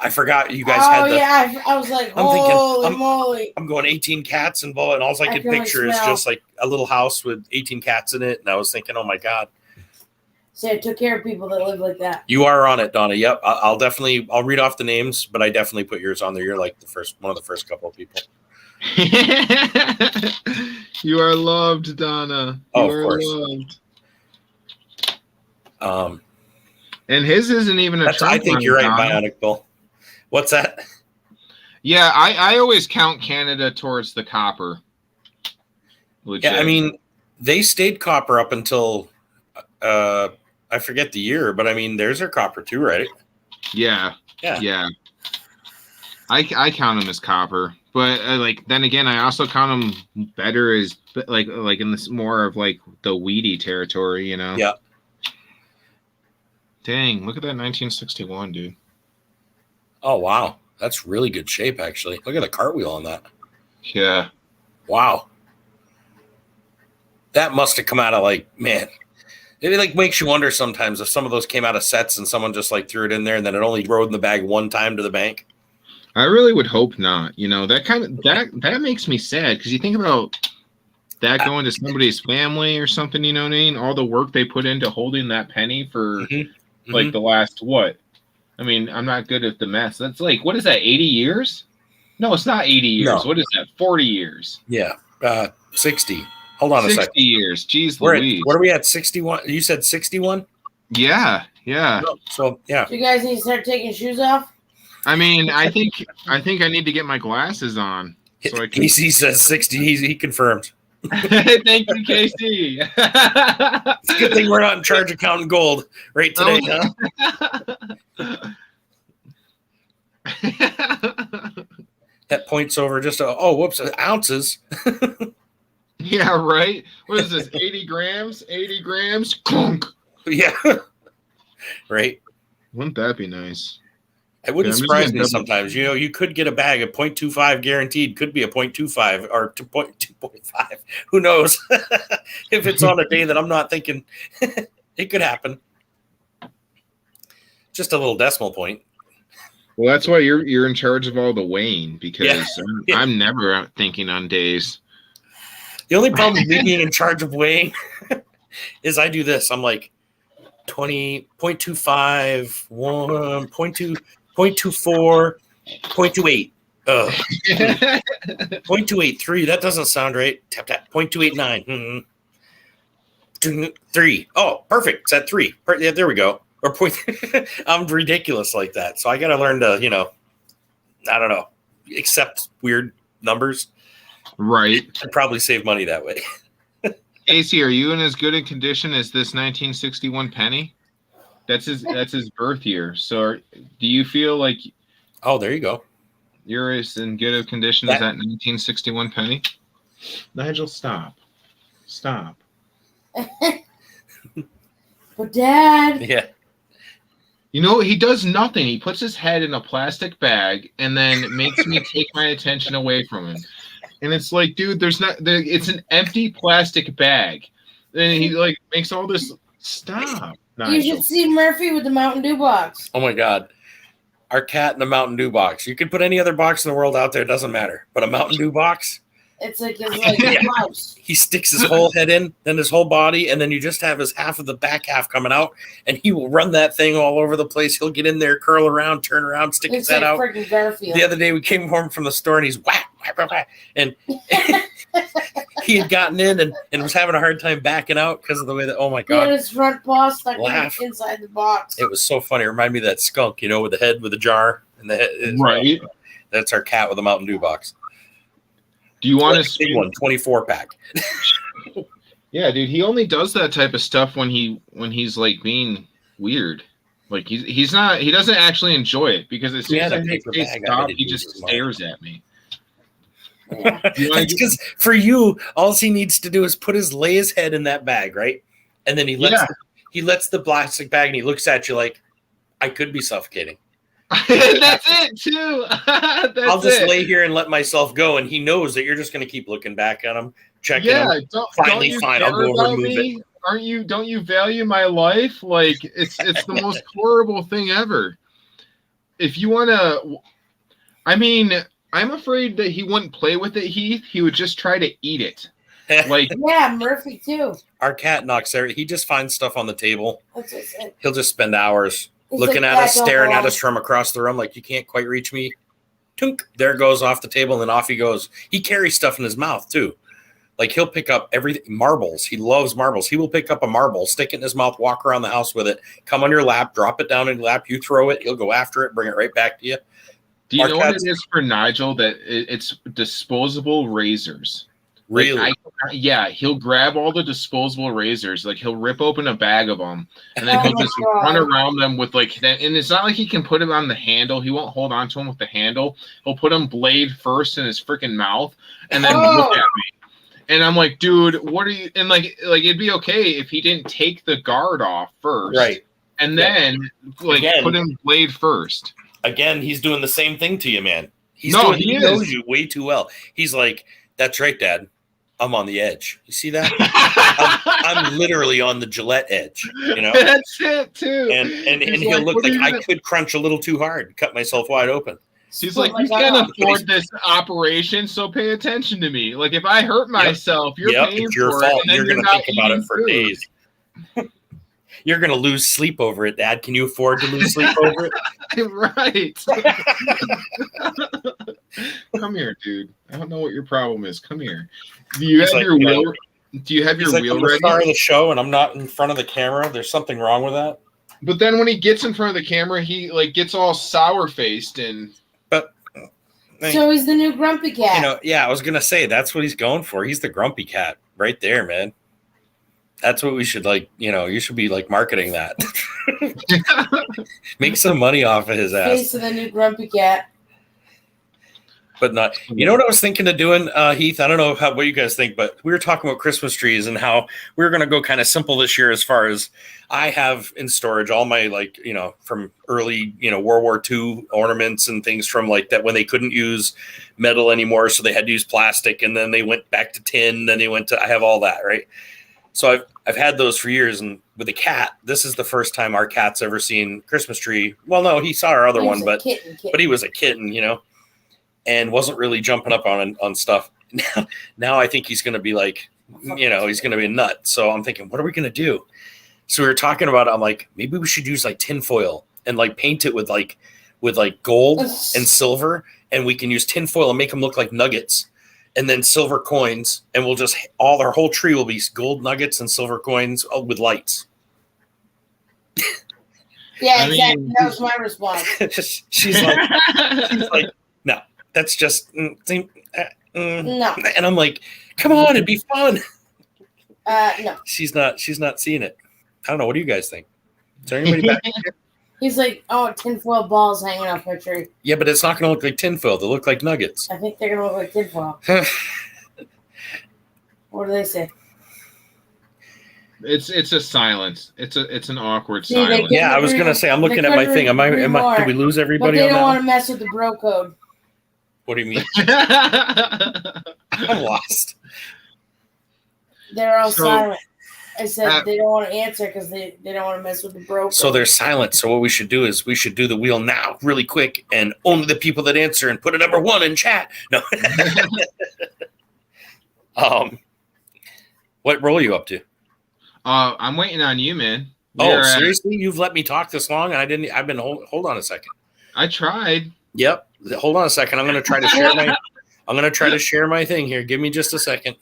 Speaker 2: I forgot you guys had the.
Speaker 3: Yeah, I was like, holy moly.
Speaker 2: I'm going 18 cats involved, and all I could picture is just like a little house with 18 cats in it. And I was thinking, oh my God.
Speaker 3: Say I took care of people that live like that.
Speaker 2: You are on it, Donna. Yep. I'll read off the names, but I definitely put yours on there. You're like one of the first couple of people.
Speaker 1: You are loved, Donna.
Speaker 2: Oh,
Speaker 1: you
Speaker 2: of
Speaker 1: are
Speaker 2: course.
Speaker 1: Loved. And his isn't even a Trump
Speaker 2: I think
Speaker 1: one,
Speaker 2: you're right,
Speaker 1: Donna.
Speaker 2: Bionic Bull. What's that?
Speaker 1: Yeah, I always count Canada towards the copper. Legit.
Speaker 2: Yeah, I mean, they stayed copper up until I forget the year, but I mean, theirs are copper too, right?
Speaker 1: Yeah. I count them as copper, but then again, I also count them better as like in this more of like the weedy territory, you know?
Speaker 2: Yeah.
Speaker 1: Dang, look at that 1961, dude.
Speaker 2: Oh wow, that's really good shape, actually. Look at the cartwheel on that.
Speaker 1: Yeah.
Speaker 2: Wow. That must have come out of man. It makes you wonder sometimes if some of those came out of sets and someone just threw it in there and then it only rode in the bag one time to the bank.
Speaker 1: I really would hope not. You know, that makes me sad because you think about that going to somebody's family or something, you know what I mean? All the work they put into holding that penny for the last what? I mean, I'm not good at the math. That's what is that, 80 years? No, it's not 80 years. No. What is that, 40 years?
Speaker 2: Yeah, 60. Hold on a second.
Speaker 1: 60 years. Jeez Louise.
Speaker 2: What are we at, 61? You said 61?
Speaker 1: Yeah.
Speaker 2: So, yeah.
Speaker 3: Do you guys need to start taking shoes off?
Speaker 1: I mean, I think I need to get my glasses on.
Speaker 2: So Casey says 60. He confirmed.
Speaker 1: Thank you, Casey.
Speaker 2: It's a good thing we're not in charge of counting gold right today, huh? That points over just ounces.
Speaker 1: Yeah, right. What is this? 80 grams? 80 grams? Clunk.
Speaker 2: Yeah. Right.
Speaker 1: Wouldn't that be nice?
Speaker 2: It wouldn't surprise me sometimes. You know, you could get a bag of 0.25 guaranteed. Could be a 0.25 or 2.5. Who knows? If it's on a day that I'm not thinking, it could happen. Just a little decimal point.
Speaker 1: Well, that's why you're in charge of all the weighing because I'm never out thinking on days.
Speaker 2: The only problem with me being in charge of weighing is I do this. I'm like 20, 0.25, 1, 0.2, 0.24, 0.28. 0.283. That doesn't sound right. Tap, tap. 0.289. 3. Oh, perfect. It's at 3. Yeah, there we go. Or point. I'm ridiculous like that. So I got to learn to, I don't know, accept weird numbers.
Speaker 1: Right.
Speaker 2: I'd probably save money that way.
Speaker 1: AC, are you in as good a condition as this 1961 penny? That's his birth year. So do you feel like
Speaker 2: oh, there you go.
Speaker 1: You're as in good a condition as that 1961 penny? Nigel, stop.
Speaker 3: But Dad.
Speaker 2: Yeah.
Speaker 1: You know, he does nothing. He puts his head in a plastic bag and then makes me take my attention away from him. And it's like, dude, it's an empty plastic bag. And he makes all this stop.
Speaker 3: Nigel. You should see Murphy with the Mountain Dew box.
Speaker 2: Oh my God. Our cat in the Mountain Dew box. You could put any other box in the world out there, it doesn't matter. But a Mountain Dew box?
Speaker 3: It's like a mouse.
Speaker 2: He sticks his whole head in, then his whole body, and then you just have his half of the back half coming out, and he will run that thing all over the place. He'll get in there, curl around, turn around, stick his head out.
Speaker 3: Freaking Garfield.
Speaker 2: The other day we came home from the store, and he's whack, and he had gotten in and was having a hard time backing out because of the way that, oh my God.
Speaker 3: He had his front paw stuck inside the box.
Speaker 2: It was so funny. It reminded me of that skunk, with the head with the jar. And the head,
Speaker 1: right.
Speaker 2: That's our cat with a Mountain Dew box.
Speaker 1: Do you want to
Speaker 2: big one, 24 pack?
Speaker 1: Yeah, dude. He only does that type of stuff when he's being weird. He doesn't actually enjoy it because as soon as I stop, he just stares at me.
Speaker 2: That's because for you, all he needs to do is lay his head in that bag, right? And then he lets the plastic bag and he looks at you like, I could be suffocating.
Speaker 1: That's it too.
Speaker 2: I'll just lay here and let myself go, and he knows that you're just going to keep looking back at him, checking him. Finally, fine. I'll go remove it.
Speaker 1: Don't you value my life? It's the most horrible thing ever. If you want to, I'm afraid that he wouldn't play with it, Heath. He would just try to eat it. Like,
Speaker 3: Yeah, Murphy too.
Speaker 2: Our cat knocks there. He just finds stuff on the table.
Speaker 3: That's just it.
Speaker 2: He'll just spend hours
Speaker 3: He's
Speaker 2: looking
Speaker 3: like,
Speaker 2: at us,
Speaker 3: "That don't
Speaker 2: staring at
Speaker 3: belong."
Speaker 2: us from across the room, like you can't quite reach me. Tink, there it goes off the table, and then off he goes. He carries stuff in his mouth too. Like he'll pick up everything. Marbles. He loves marbles. He will pick up a marble, stick it in his mouth, walk around the house with it, come on your lap, drop it down in your lap. You throw it, he'll go after it, bring it right back to you.
Speaker 1: do you
Speaker 2: Our
Speaker 1: know what
Speaker 2: cats-
Speaker 1: it is for Nigel? That it's disposable razors.
Speaker 2: Really?
Speaker 1: Like, yeah, he'll grab all the disposable razors. Like he'll rip open a bag of them, and then
Speaker 3: Oh
Speaker 1: he'll
Speaker 3: my
Speaker 1: just
Speaker 3: God.
Speaker 1: run around them with like that. And it's not like he can put it on the handle. He won't hold on to them with the handle. He'll put them blade first in his freaking mouth, and then look at me. And I'm like, dude, what are you? And like it'd be okay if he didn't take the guard off first,
Speaker 2: Right.
Speaker 1: And then like
Speaker 2: Again.
Speaker 1: put him blade first.
Speaker 2: Again, he's doing the same thing to you, man. He
Speaker 1: He
Speaker 2: knows
Speaker 1: is.
Speaker 2: you way too well. He's like, that's right, Dad. I'm on the edge. You see that? I'm literally on the Gillette edge, you know?
Speaker 1: That's it too.
Speaker 2: And
Speaker 1: He's
Speaker 2: he'll look
Speaker 1: "What are
Speaker 2: like
Speaker 1: you
Speaker 2: I
Speaker 1: gonna-"
Speaker 2: could crunch a little too hard, cut myself wide open.
Speaker 1: He's
Speaker 3: Oh
Speaker 1: like,
Speaker 3: my
Speaker 1: you
Speaker 3: God.
Speaker 1: can't afford this operation, so pay attention to me. Like, if I hurt myself, you're
Speaker 2: Yep,
Speaker 1: paying
Speaker 2: it's your
Speaker 1: for
Speaker 2: fault.
Speaker 1: it. And then
Speaker 2: You're going to
Speaker 1: not
Speaker 2: think about it
Speaker 1: eating
Speaker 2: for
Speaker 1: food.
Speaker 2: days. You're going to lose sleep over it, Dad. Can you afford to lose sleep over it?
Speaker 1: Right. Come here, dude. I don't know what your problem is. Come here. Do you
Speaker 2: He's
Speaker 1: have
Speaker 2: like,
Speaker 1: your
Speaker 2: you know,
Speaker 1: wheel? Do you have
Speaker 2: He's
Speaker 1: your
Speaker 2: like,
Speaker 1: wheel
Speaker 2: I'm the
Speaker 1: ready?
Speaker 2: star of the show, and I'm not in front of the camera. There's something wrong with that.
Speaker 1: But then when he gets in front of the camera, he like gets all sour faced and
Speaker 3: So he's the new grumpy cat.
Speaker 2: You know, yeah, I was gonna say that's what he's going for. He's the grumpy cat right there, man. That's what we should like. You know, you should be like marketing that. Make some money off of his ass,
Speaker 3: Face of the new grumpy cat.
Speaker 2: but not. You know what I was thinking of doing, Heath? I don't know what you guys think, but we were talking about Christmas trees and how we were gonna go kind of simple this year. As far as I have in storage all my like, you know, from early, you know, World War II ornaments and things from like that when they couldn't use metal anymore, so they had to use plastic, and then they went back to tin. Then they went to. I have all that, right? So I've had those for years, and with a cat, this is the first time our cat's ever seen Christmas tree. Well, no, he saw our other
Speaker 3: He
Speaker 2: one,
Speaker 3: was a
Speaker 2: but
Speaker 3: kitten.
Speaker 2: he was a kitten, you know, and wasn't really jumping up on stuff. Now I think he's going to be like, you know, he's going to be a nut. So I'm thinking, what are we going to do? So we were talking about, I'm like, maybe we should use like tinfoil and like paint it with like gold and silver, and we can use tinfoil and make them look like nuggets, and then silver coins, and we'll just our whole tree will be gold nuggets and silver coins with lights.
Speaker 3: Yeah,
Speaker 1: I
Speaker 3: exactly.
Speaker 1: mean-
Speaker 3: That was my response.
Speaker 2: she's like, no, that's just
Speaker 3: No.
Speaker 2: and I'm like, come on, it'd be fun.
Speaker 3: No.
Speaker 2: She's not seeing it. I don't know. What do you guys think? Is there anybody back?
Speaker 3: He's like, oh, tinfoil balls hanging off my tree.
Speaker 2: Yeah, but it's not going to look like tinfoil. They'll look like nuggets.
Speaker 3: I think they're gonna look like tinfoil. What do they say?
Speaker 1: it's a silence. It's an awkward
Speaker 3: See, they
Speaker 1: silence.
Speaker 3: get-
Speaker 2: Yeah, I was going to say, I'm looking at my thing. Am I? Did we lose
Speaker 3: But
Speaker 2: everybody
Speaker 3: they
Speaker 2: on
Speaker 3: don't
Speaker 2: that?
Speaker 3: want to mess with the bro code.
Speaker 2: What do you mean? I'm lost.
Speaker 3: They're all
Speaker 1: So,
Speaker 3: silent. I said
Speaker 1: uh,
Speaker 3: they don't want to answer because they don't want to mess with the bro code.
Speaker 2: So they're silent. So what we should do is we should do the wheel now, really quick, and only the people that answer and put a number 1 in chat. No. What role are you up to?
Speaker 1: I'm waiting on you, man.
Speaker 2: Oh,
Speaker 1: You're,
Speaker 2: seriously? You've let me talk this long, and I didn't. I've been hold on a second.
Speaker 1: I tried.
Speaker 2: Yep. Hold on a second. I'm going to try to share my. I'm going to try to share my thing here. Give me just a second.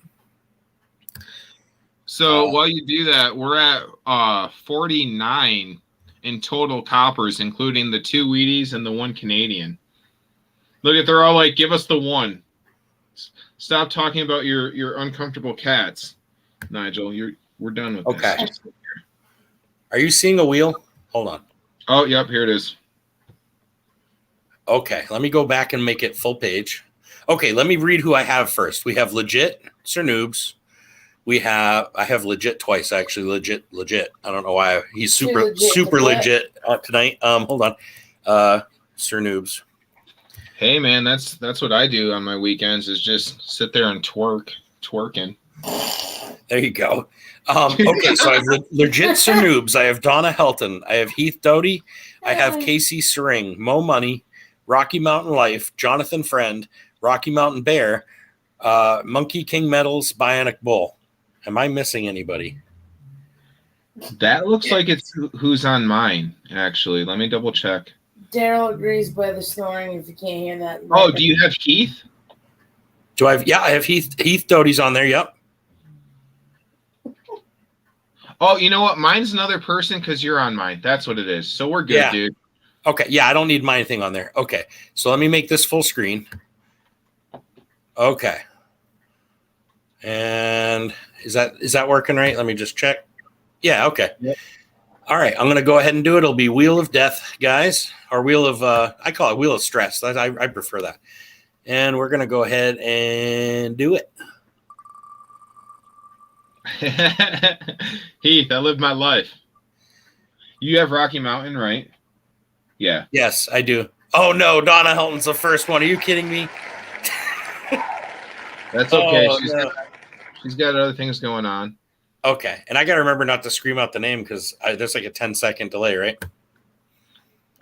Speaker 1: So while you do that, we're at 49 in total coppers, including the 2 Wheaties and the 1 Canadian. Look at, they're all like, give us the 1. Stop talking about your uncomfortable cats, Nigel. We're done with
Speaker 2: Okay.
Speaker 1: this.
Speaker 2: Are you seeing a wheel? Hold on.
Speaker 1: Oh, yep, here it is.
Speaker 2: Okay, let me go back and make it full page. Okay, let me read who I have first. We have legit Sir Noobs. I have legit twice actually. Legit. I don't know why he's
Speaker 3: You're
Speaker 2: super
Speaker 3: legit
Speaker 2: legit tonight. Hold on. Sir Noobs.
Speaker 1: Hey, man, that's what I do on my weekends is just sit there and twerking.
Speaker 2: There you go. Okay, so I have legit Sir Noobs. I have Donna Helton. I have Heath Doty. I have Casey Sering, Mo Money, Rocky Mountain Life, Jonathan Friend, Rocky Mountain Bear, Monkey King Metals, Bionic Bull. Am I missing anybody?
Speaker 1: That looks like it's who's on mine, actually. Let me double check.
Speaker 3: Daryl agrees by the snoring if you can't hear that.
Speaker 1: Oh, do you have Heath?
Speaker 2: Do I have? Yeah, I have Heath Doty's on there. Yep.
Speaker 1: Oh, you know what? Mine's another person because you're on mine. That's what it is. So we're good,
Speaker 2: Yeah.
Speaker 1: dude.
Speaker 2: Okay. Yeah, I don't need my thing on there. Okay. So let me make this full screen. Okay. And is that working right? Let me just check. Yeah. Okay.
Speaker 1: Yep.
Speaker 2: All right. I'm going to go ahead and do it. It'll be Wheel of Death, guys, or Wheel of, I call it Wheel of Stress. I prefer that. And we're going to go ahead and do it.
Speaker 1: Heath, I live my life. You have Rocky Mountain, right? Yeah.
Speaker 2: Yes, I do. Oh, no. Donna Helton's the first one. Are you kidding me?
Speaker 1: That's okay.
Speaker 2: Oh, no.
Speaker 1: She's got other things going on.
Speaker 2: Okay. And I got to remember not to scream out the name because there's like a 10-second delay, right?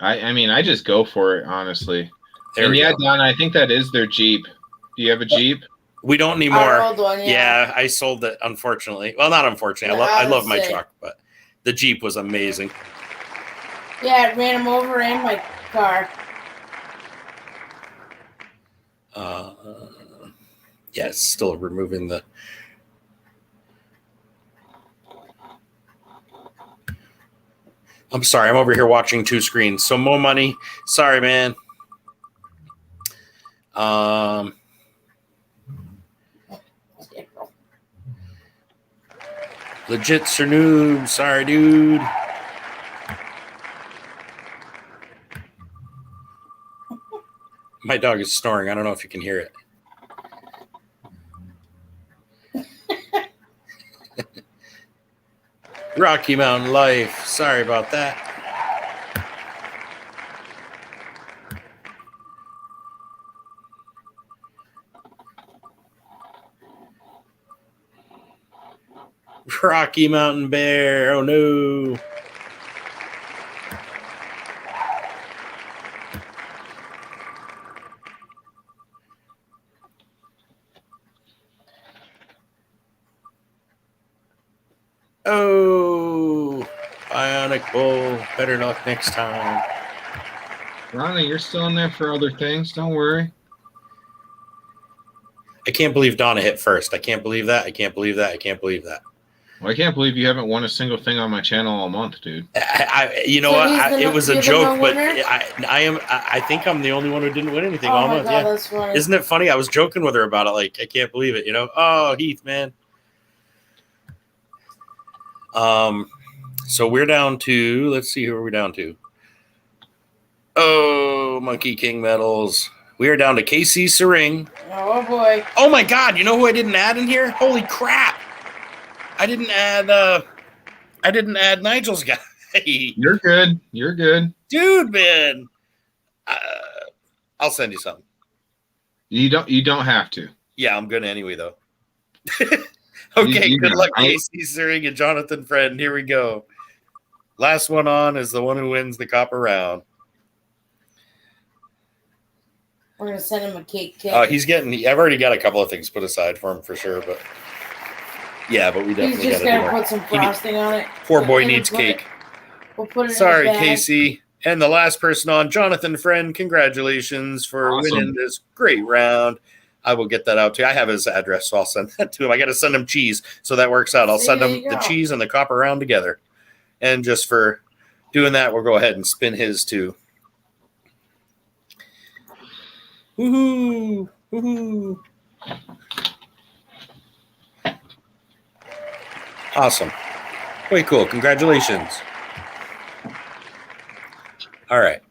Speaker 1: I mean, I just go for it, honestly.
Speaker 2: There
Speaker 1: and
Speaker 2: we
Speaker 1: yeah,
Speaker 2: go.
Speaker 1: Donna, I think that is their Jeep. Do you have a Jeep?
Speaker 2: We don't need
Speaker 3: Our
Speaker 2: more.
Speaker 3: old one,
Speaker 2: Yeah, I sold it, unfortunately. Well, not unfortunately. I love my truck, but the Jeep was amazing.
Speaker 3: Yeah, it ran him over in my car.
Speaker 2: Yeah, it's still removing the. I'm sorry, I'm over here watching two screens. So Mo Money, sorry, man. Legit Sir Noob, sorry, dude. My dog is snoring. I don't know if you can hear it. Rocky Mountain Life. Sorry about that. Rocky Mountain Bear. Oh no. Oh, Bionic Bull. Better luck next time.
Speaker 1: Ronnie, you're still in there for other things. Don't worry.
Speaker 2: I can't believe Donna hit first. I can't believe that. I can't believe that. I can't believe that.
Speaker 1: Well, I can't believe you haven't won a single thing on my channel all month, dude.
Speaker 2: You know
Speaker 3: So
Speaker 2: what?
Speaker 3: he's the
Speaker 2: It was a
Speaker 3: you're the
Speaker 2: joke, but
Speaker 3: no-winner?
Speaker 2: I think I'm the only one who didn't win anything
Speaker 3: Oh
Speaker 2: all
Speaker 3: my
Speaker 2: month.
Speaker 3: god,
Speaker 2: Yeah.
Speaker 3: that's funny.
Speaker 2: Isn't it funny? I was joking with her about it. Like, I can't believe it. You know? Oh, Heath, man. So we're down to. Let's see who are we down to. Oh, Monkey King Metals. We are down to KC Sering.
Speaker 3: Oh boy.
Speaker 2: Oh my God! You know who I didn't add in here? Holy crap! I didn't add Nigel's guy.
Speaker 1: You're good. You're good.
Speaker 2: Dude, man. I'll send you something.
Speaker 1: You don't have to.
Speaker 2: Yeah, I'm gonna anyway though. Okay,
Speaker 1: You
Speaker 2: good
Speaker 1: got
Speaker 2: luck,
Speaker 1: it.
Speaker 2: Casey Sering and Jonathan Friend. Here we go. Last one on is the one who wins the copper round.
Speaker 3: We're gonna send him a cake kit.
Speaker 2: He's getting. I've already got a couple of things put aside for him for sure, but yeah, but we
Speaker 3: He's
Speaker 2: definitely
Speaker 3: just
Speaker 2: got to do
Speaker 3: gonna
Speaker 2: more.
Speaker 3: put some frosting on it.
Speaker 2: Poor boy
Speaker 3: And
Speaker 2: needs
Speaker 3: we'll put it-
Speaker 2: cake.
Speaker 3: We'll put it
Speaker 2: Sorry,
Speaker 3: in the bag.
Speaker 2: Casey. And the last person on, Jonathan Friend. Congratulations for
Speaker 1: Awesome.
Speaker 2: winning this great round. I will get that out to you. I have his address, so I'll send that to him. I got to send him cheese, so that works out. I'll
Speaker 3: See,
Speaker 2: send
Speaker 3: there
Speaker 2: him
Speaker 3: you
Speaker 2: the
Speaker 3: go.
Speaker 2: cheese and the copper round together. And just for doing that, we'll go ahead and spin his too. Woohoo! Woohoo! Awesome. Way cool. Congratulations. All right.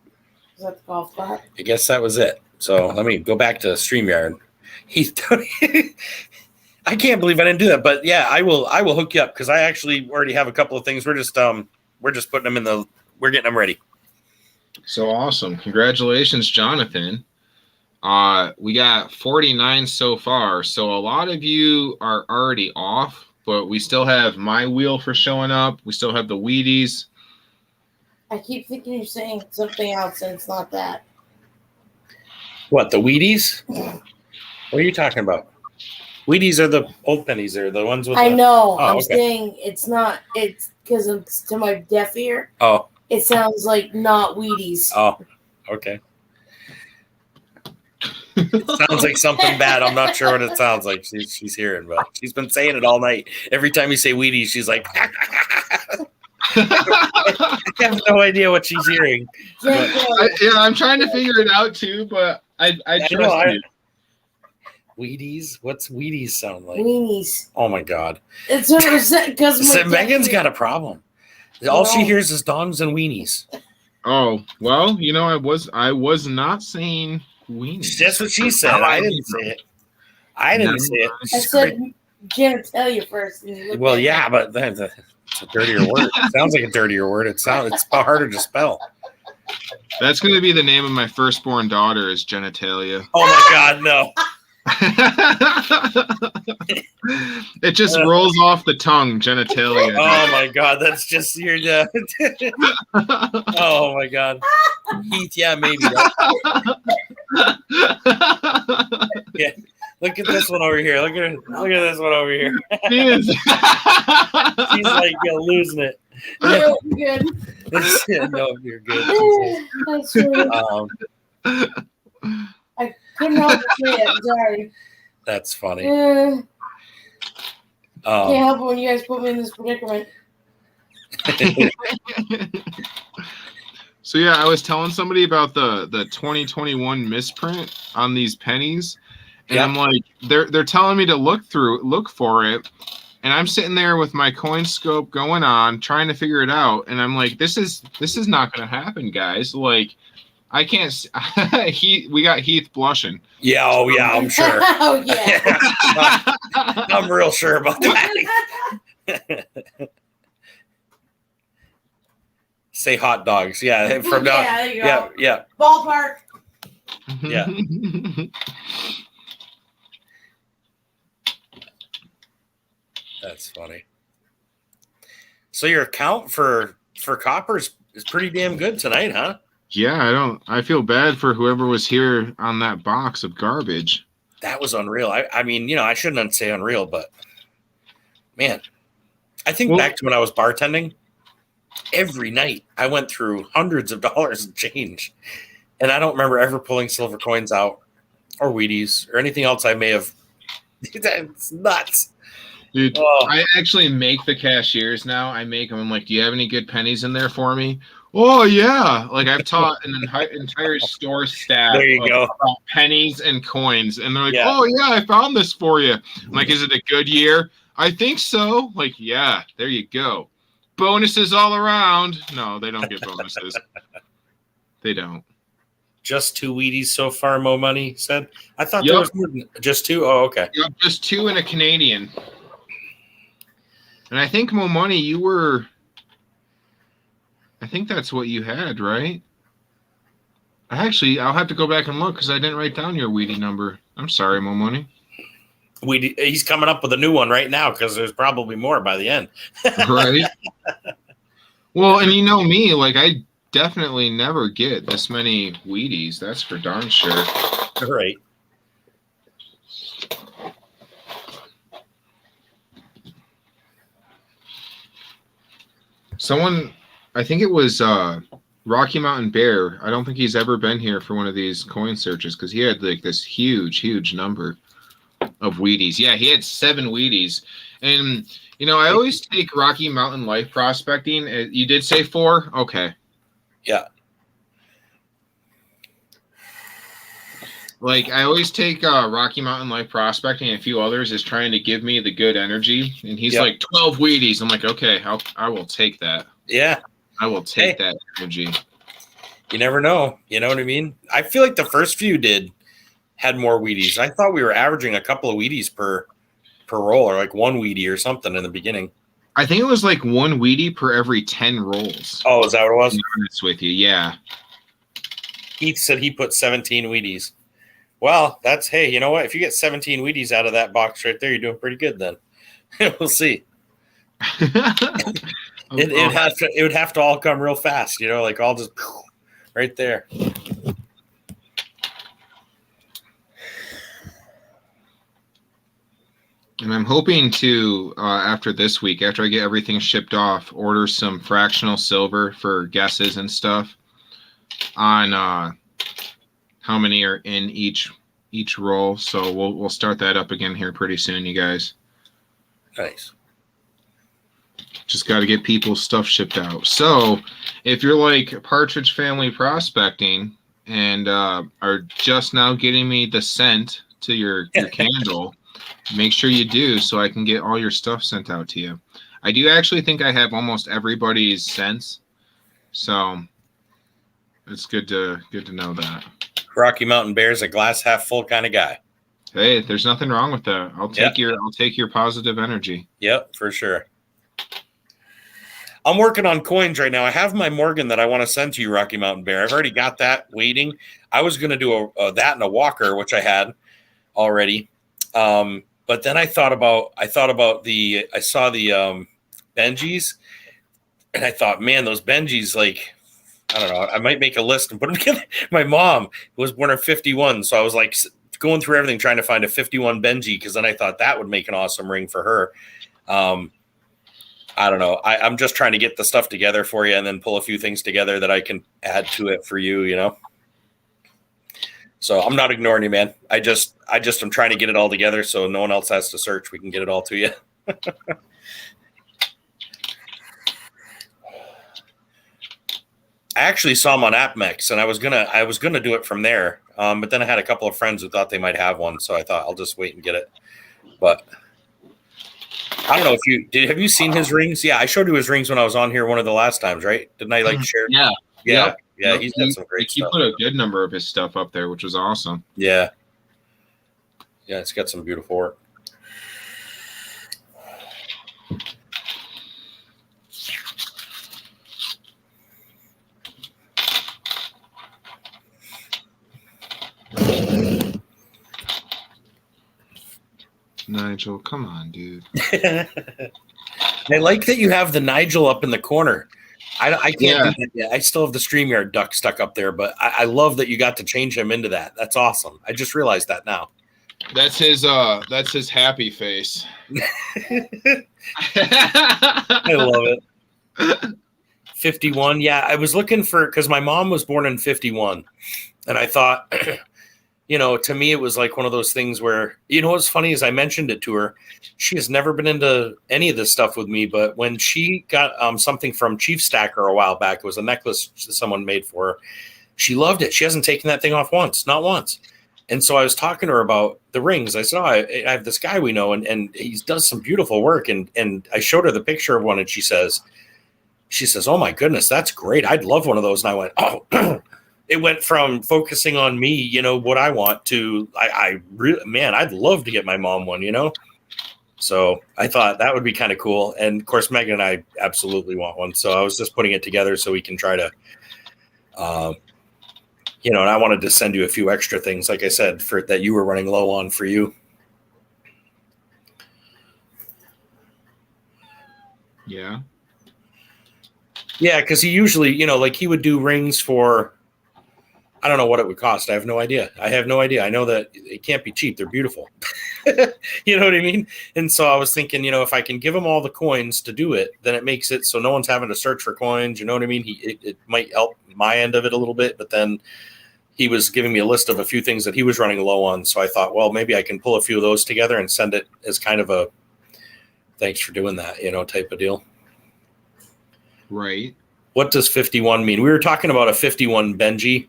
Speaker 3: Is that the golf cart?
Speaker 2: I guess that was it. So let me go back to StreamYard. I can't believe I didn't do that, but yeah, I will hook you up because I actually already have a couple of things. We're just putting them we're getting them ready.
Speaker 1: So awesome. Congratulations, Jonathan. We got 49 so far. So a lot of you are already off, but we still have my wheel for showing up. We still have the Wheaties.
Speaker 3: I keep thinking you're saying something else, and it's not that.
Speaker 2: What, the Wheaties? What are you talking about? Wheaties are the old pennies. They're the ones with.
Speaker 3: I know.
Speaker 2: Oh,
Speaker 3: I'm
Speaker 2: okay.
Speaker 3: saying it's not. It's because it's to my deaf ear.
Speaker 2: Oh,
Speaker 3: It sounds like not Wheaties.
Speaker 2: oh, okay. It sounds like something bad. I'm not sure what it sounds like. She's hearing, but she's been saying it all night. Every time you say Wheaties, she's like, I have no idea what she's hearing.
Speaker 1: I'm trying to figure it out too, but I trust you.
Speaker 2: Wheaties? What's Wheaties sound like?
Speaker 3: Weenies.
Speaker 2: Oh my god!
Speaker 3: It's because
Speaker 2: Megan's got a problem. All she hears is dongs and weenies.
Speaker 1: Oh well, I was not saying weenies.
Speaker 2: That's what she said. I didn't say it. I
Speaker 3: said genitalia first.
Speaker 2: Well, yeah, but it's a dirtier word. It sounds like a dirtier word. It's harder to spell.
Speaker 1: That's going to be the name of my firstborn daughter is genitalia.
Speaker 2: Oh my god, no.
Speaker 1: It just rolls off the tongue, genitalia.
Speaker 2: Oh my god, that's just your oh my god. Heath, yeah, maybe. Yeah. Look at this one over here. Look at this one over here.
Speaker 1: She's
Speaker 2: like losing it.
Speaker 3: No, good.
Speaker 2: No, you're good.
Speaker 3: That's really, I couldn't help but say it. Sorry.
Speaker 2: That's funny.
Speaker 3: Can't help it when you guys put me in this predicament.
Speaker 1: So yeah, I was telling somebody about the 2021 misprint on these pennies, and I'm like, they're telling me to look for it, and I'm sitting there with my coin scope going on, trying to figure it out, and I'm like, this is not going to happen, guys. Like, I can't. We got Heath blushing.
Speaker 2: Yeah. Oh yeah, I'm sure.
Speaker 3: Oh yeah.
Speaker 2: I'm real sure about that. Say hot dogs. Yeah, from now.
Speaker 3: Yeah, there you go.
Speaker 2: Yeah.
Speaker 3: Ballpark.
Speaker 2: Yeah. That's funny. So your account for coppers is pretty damn good tonight, huh?
Speaker 1: Yeah, I feel bad for whoever was here on that box of garbage.
Speaker 2: That was unreal. I mean, I shouldn't say unreal, but man, I think back to when I was bartending. Every night I went through hundreds of dollars in change, and I don't remember ever pulling silver coins out or Wheaties or anything else I may have. That's nuts.
Speaker 1: Dude, I actually make the cashiers now. I make them. I'm like, do you have any good pennies in there for me? Oh yeah, like I've taught an entire store staff about pennies and coins, and they're like, oh yeah, I found this for you. I'm like, is it a good year? I think so. Like, yeah, there you go. Bonuses all around. No, they don't get bonuses. They don't.
Speaker 2: Just 2 Wheaties so far, Mo Money said. I thought there was more than just 2. Oh, okay.
Speaker 1: Yep, just 2 and a Canadian. And I think Mo Money, I think that's what you had, right? Actually, I'll have to go back and look because I didn't write down your Wheatie number. I'm sorry, Mo Money.
Speaker 2: He's coming up with a new one right now because there's probably more by the end.
Speaker 1: Right. Well, and you know me, like I definitely never get this many Wheaties. That's for darn sure.
Speaker 2: Right.
Speaker 1: Someone, I think it was Rocky Mountain Bear. I don't think he's ever been here for one of these coin searches because he had like this huge number of Wheaties. Yeah, he had 7 Wheaties. And, I always take Rocky Mountain Life Prospecting. You did say 4? Okay.
Speaker 2: Yeah.
Speaker 1: Like, I always take Rocky Mountain Life Prospecting and a few others is trying to give me the good energy. And he's like, 12 Wheaties. I'm like, okay, I will take that.
Speaker 2: Yeah.
Speaker 1: I will take that energy.
Speaker 2: You never know. You know what I mean? I feel like the first few had more Wheaties. I thought we were averaging a couple of Wheaties per roll, or like 1 Wheatie or something in the beginning.
Speaker 1: I think it was like 1 Wheatie per every 10 rolls.
Speaker 2: Oh, is that what it was?
Speaker 1: To be honest with you, yeah.
Speaker 2: Heath said he put 17 Wheaties. Well, hey, you know what? If you get 17 Wheaties out of that box right there, you're doing pretty good then. We'll see. It would have to all come real fast, like all just right there.
Speaker 1: And I'm hoping to, after this week, after I get everything shipped off, order some fractional silver for guesses and stuff on how many are in each roll. So we'll start that up again here pretty soon, you guys.
Speaker 2: Nice.
Speaker 1: Just got to get people's stuff shipped out. So if you're like Partridge Family Prospecting and are just now getting me the scent to your candle, make sure you do so I can get all your stuff sent out to you. I do actually think I have almost everybody's scents, so it's good to know that.
Speaker 2: Rocky Mountain Bear's a glass half full kind of guy.
Speaker 1: Hey, there's nothing wrong with that. I'll take your positive energy.
Speaker 2: Yep, for sure. I'm working on coins right now. I have my Morgan that I want to send to you, Rocky Mountain Bear. I've already got that waiting. I was going to do that and a walker, which I had already. But then I saw the Benjis, and I thought, man, those Benjis, like, I don't know, I might make a list and put them together. My mom was born in 51, so I was like going through everything trying to find a 51 Benji, because then I thought that would make an awesome ring for her. I don't know. I'm just trying to get the stuff together for you and then pull a few things together that I can add to it for you, you know? So I'm not ignoring you, man. I just am trying to get it all together so no one else has to search. We can get it all to you. I actually saw them on AppMex, and I was gonna do it from there. But then I had a couple of friends who thought they might have one, so I thought I'll just wait and get it. But I don't know if have you seen his rings? Yeah, I showed you his rings when I was on here one of the last times, right? Didn't I share?
Speaker 1: Yeah.
Speaker 2: Yeah.
Speaker 1: Yep.
Speaker 2: He's got some great
Speaker 1: stuff. He put a good number of his stuff up there, which was awesome.
Speaker 2: Yeah. Yeah, it's got some beautiful work.
Speaker 1: Nigel, come on, dude.
Speaker 2: I like that you have the Nigel up in the corner. I can't do that yet. I still have the StreamYard duck stuck up there, but I love that you got to change him into that. That's awesome. I just realized that now.
Speaker 1: That's his happy face.
Speaker 2: I love it. 51. Yeah, I was looking because my mom was born in 51, and I thought, to me, it was like one of those things where, what's funny is I mentioned it to her. She has never been into any of this stuff with me, but when she got something from Chief Stacker a while back, it was a necklace someone made for her. She loved it. She hasn't taken that thing off once, not once. And so I was talking to her about the rings. I said, I have this guy we know, and he does some beautiful work. And I showed her the picture of one, and she says, oh my goodness, that's great. I'd love one of those. And I went, oh, it went from focusing on me, what I want, to I'd love to get my mom one, So I thought that would be kind of cool. And of course, Megan and I absolutely want one. So I was just putting it together so we can try to, and I wanted to send you a few extra things, like I said, that you were running low on for you.
Speaker 1: Yeah.
Speaker 2: Yeah, because he usually, he would do rings for, I don't know what it would cost. I have no idea. I know that it can't be cheap. They're beautiful. You know what I mean? And so I was thinking, if I can give him all the coins to do it, then it makes it so no one's having to search for coins. You know what I mean? It might help my end of it a little bit, but then he was giving me a list of a few things that he was running low on. So I thought, well, maybe I can pull a few of those together and send it as kind of a thanks for doing that, type of deal.
Speaker 1: Right.
Speaker 2: What does 51 mean? We were talking about a 51 Benji.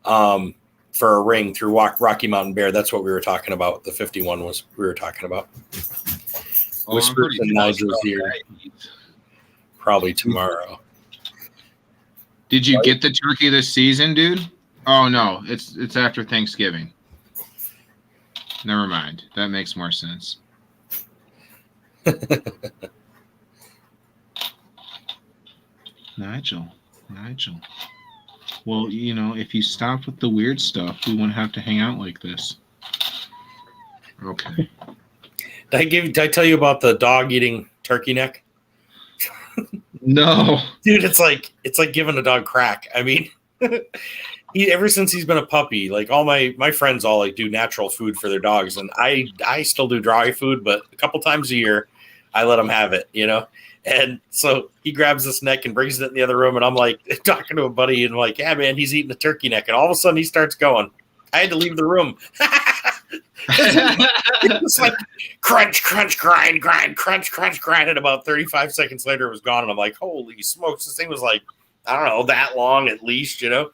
Speaker 2: For a ring through Rocky Mountain Bear. That's what we were talking about. The 51 was we were talking about. Whispers and Nigel's here. Probably tomorrow.
Speaker 1: Did you get the turkey this season, dude? Oh no, it's after Thanksgiving. Never mind. That makes more sense. Nigel. Well, if you stopped with the weird stuff, we wouldn't have to hang out like this. Okay.
Speaker 2: Did I tell you about the dog eating turkey neck?
Speaker 1: No.
Speaker 2: Dude, it's like giving a dog crack. I mean, ever since he's been a puppy, like all my friends all like do natural food for their dogs, and I still do dry food, but a couple times a year I let him have it, you know. And so he grabs this neck and brings it in the other room, and I'm like talking to a buddy and like, yeah, man, he's eating the turkey neck, and all of a sudden he starts going. I had to leave the room. It was like crunch, crunch, grind, grind, crunch, crunch, grind, and about 35 seconds later it was gone, and I'm like, holy smokes, this thing was like, I don't know, that long at least, you know.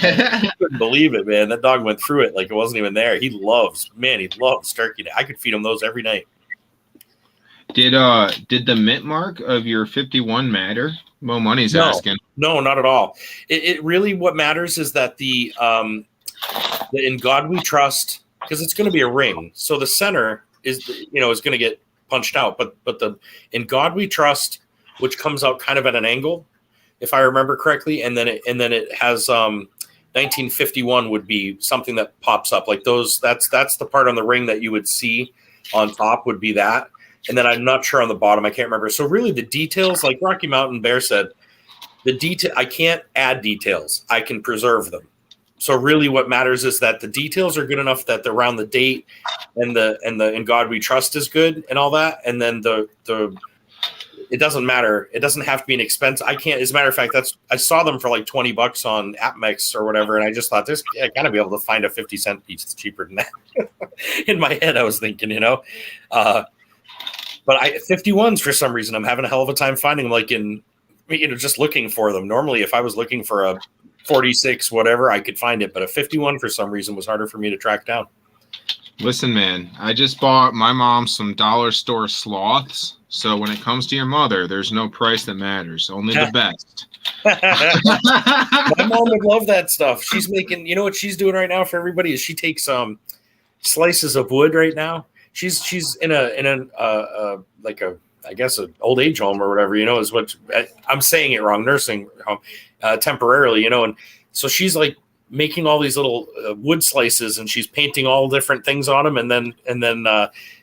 Speaker 2: I couldn't believe it, man. That dog went through it like it wasn't even there. He loves turkey neck. I could feed him those every night.
Speaker 1: Did the mint mark of your 51 matter? Mo Money's asking.
Speaker 2: No, not at all. It really, what matters is that the In God We Trust, because it's going to be a ring, so the center is is going to get punched out, but the In God We Trust, which comes out kind of at an angle, if I remember correctly, and then it has 1951 would be something that pops up like those. That's the part on the ring that you would see on top would be that. And then I'm not sure on the bottom. I can't remember. So really the details, like Rocky Mountain Bear said, I can't add details. I can preserve them. So really what matters is that the details are good enough that they're around the date and the In God We Trust is good and all that. And then it doesn't matter. It doesn't have to be an expense. I can't, as a matter of fact, I saw them for like $20 on AppMex or whatever. And I just thought I gotta be able to find a 50-cent piece that's cheaper than that. In my head, I was thinking, but 51s for some reason, I'm having a hell of a time finding them, like just looking for them. Normally, if I was looking for a 46, whatever, I could find it. But a 51 for some reason was harder for me to track down.
Speaker 1: Listen, man, I just bought my mom some dollar store sloths. So when it comes to your mother, there's no price that matters. Only the best.
Speaker 2: My mom would love that stuff. She's making, what she's doing right now for everybody is she takes slices of wood right now. She's in a like a, I guess, an old age home or whatever, is what I'm saying it wrong, nursing home, temporarily, and so she's like making all these little wood slices and she's painting all different things on them and then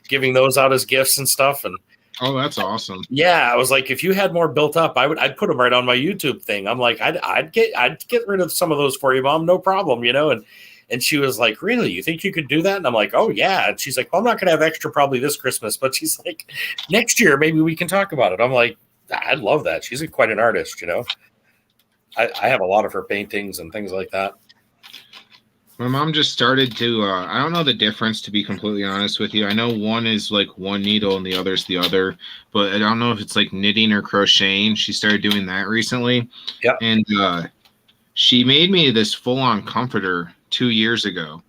Speaker 2: giving those out as gifts and stuff. And
Speaker 1: oh, that's awesome.
Speaker 2: Yeah, I was like, if you had more built up, I'd put them right on my YouTube thing. I'm like, I'd get rid of some of those for you, Mom, no problem, And she was like, really? You think you could do that? And I'm like, oh, yeah. And she's like, well, I'm not going to have extra probably this Christmas. But she's like, next year, maybe we can talk about it. I'm like, I'd love that. She's quite an artist, I have a lot of her paintings and things like that.
Speaker 1: My mom just started to, I don't know the difference, to be completely honest with you. I know one is like one needle and the other's the other. But I don't know if it's like knitting or crocheting. She started doing that recently.
Speaker 2: Yeah.
Speaker 1: And she made me this full-on comforter 2 years ago,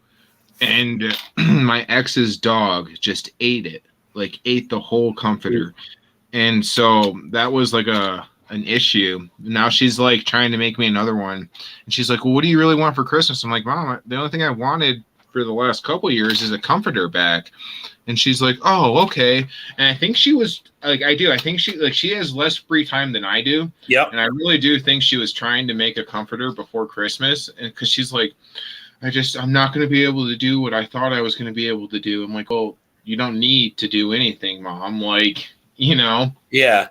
Speaker 1: and my ex's dog just ate the whole comforter. And so that was like an issue. Now she's like trying to make me another one, and she's like, well, what do you really want for Christmas? I'm like, Mom, the only thing I wanted for the last couple of years is a comforter back. And she's like, oh, okay. And I think she was like, I think she has less free time than I do.
Speaker 2: Yep.
Speaker 1: And I really do think she was trying to make a comforter before Christmas, and because she's like, I'm not going to be able to do what I thought I was going to be able to do. I'm like, oh, you don't need to do anything, Mom. Like,
Speaker 2: Yeah.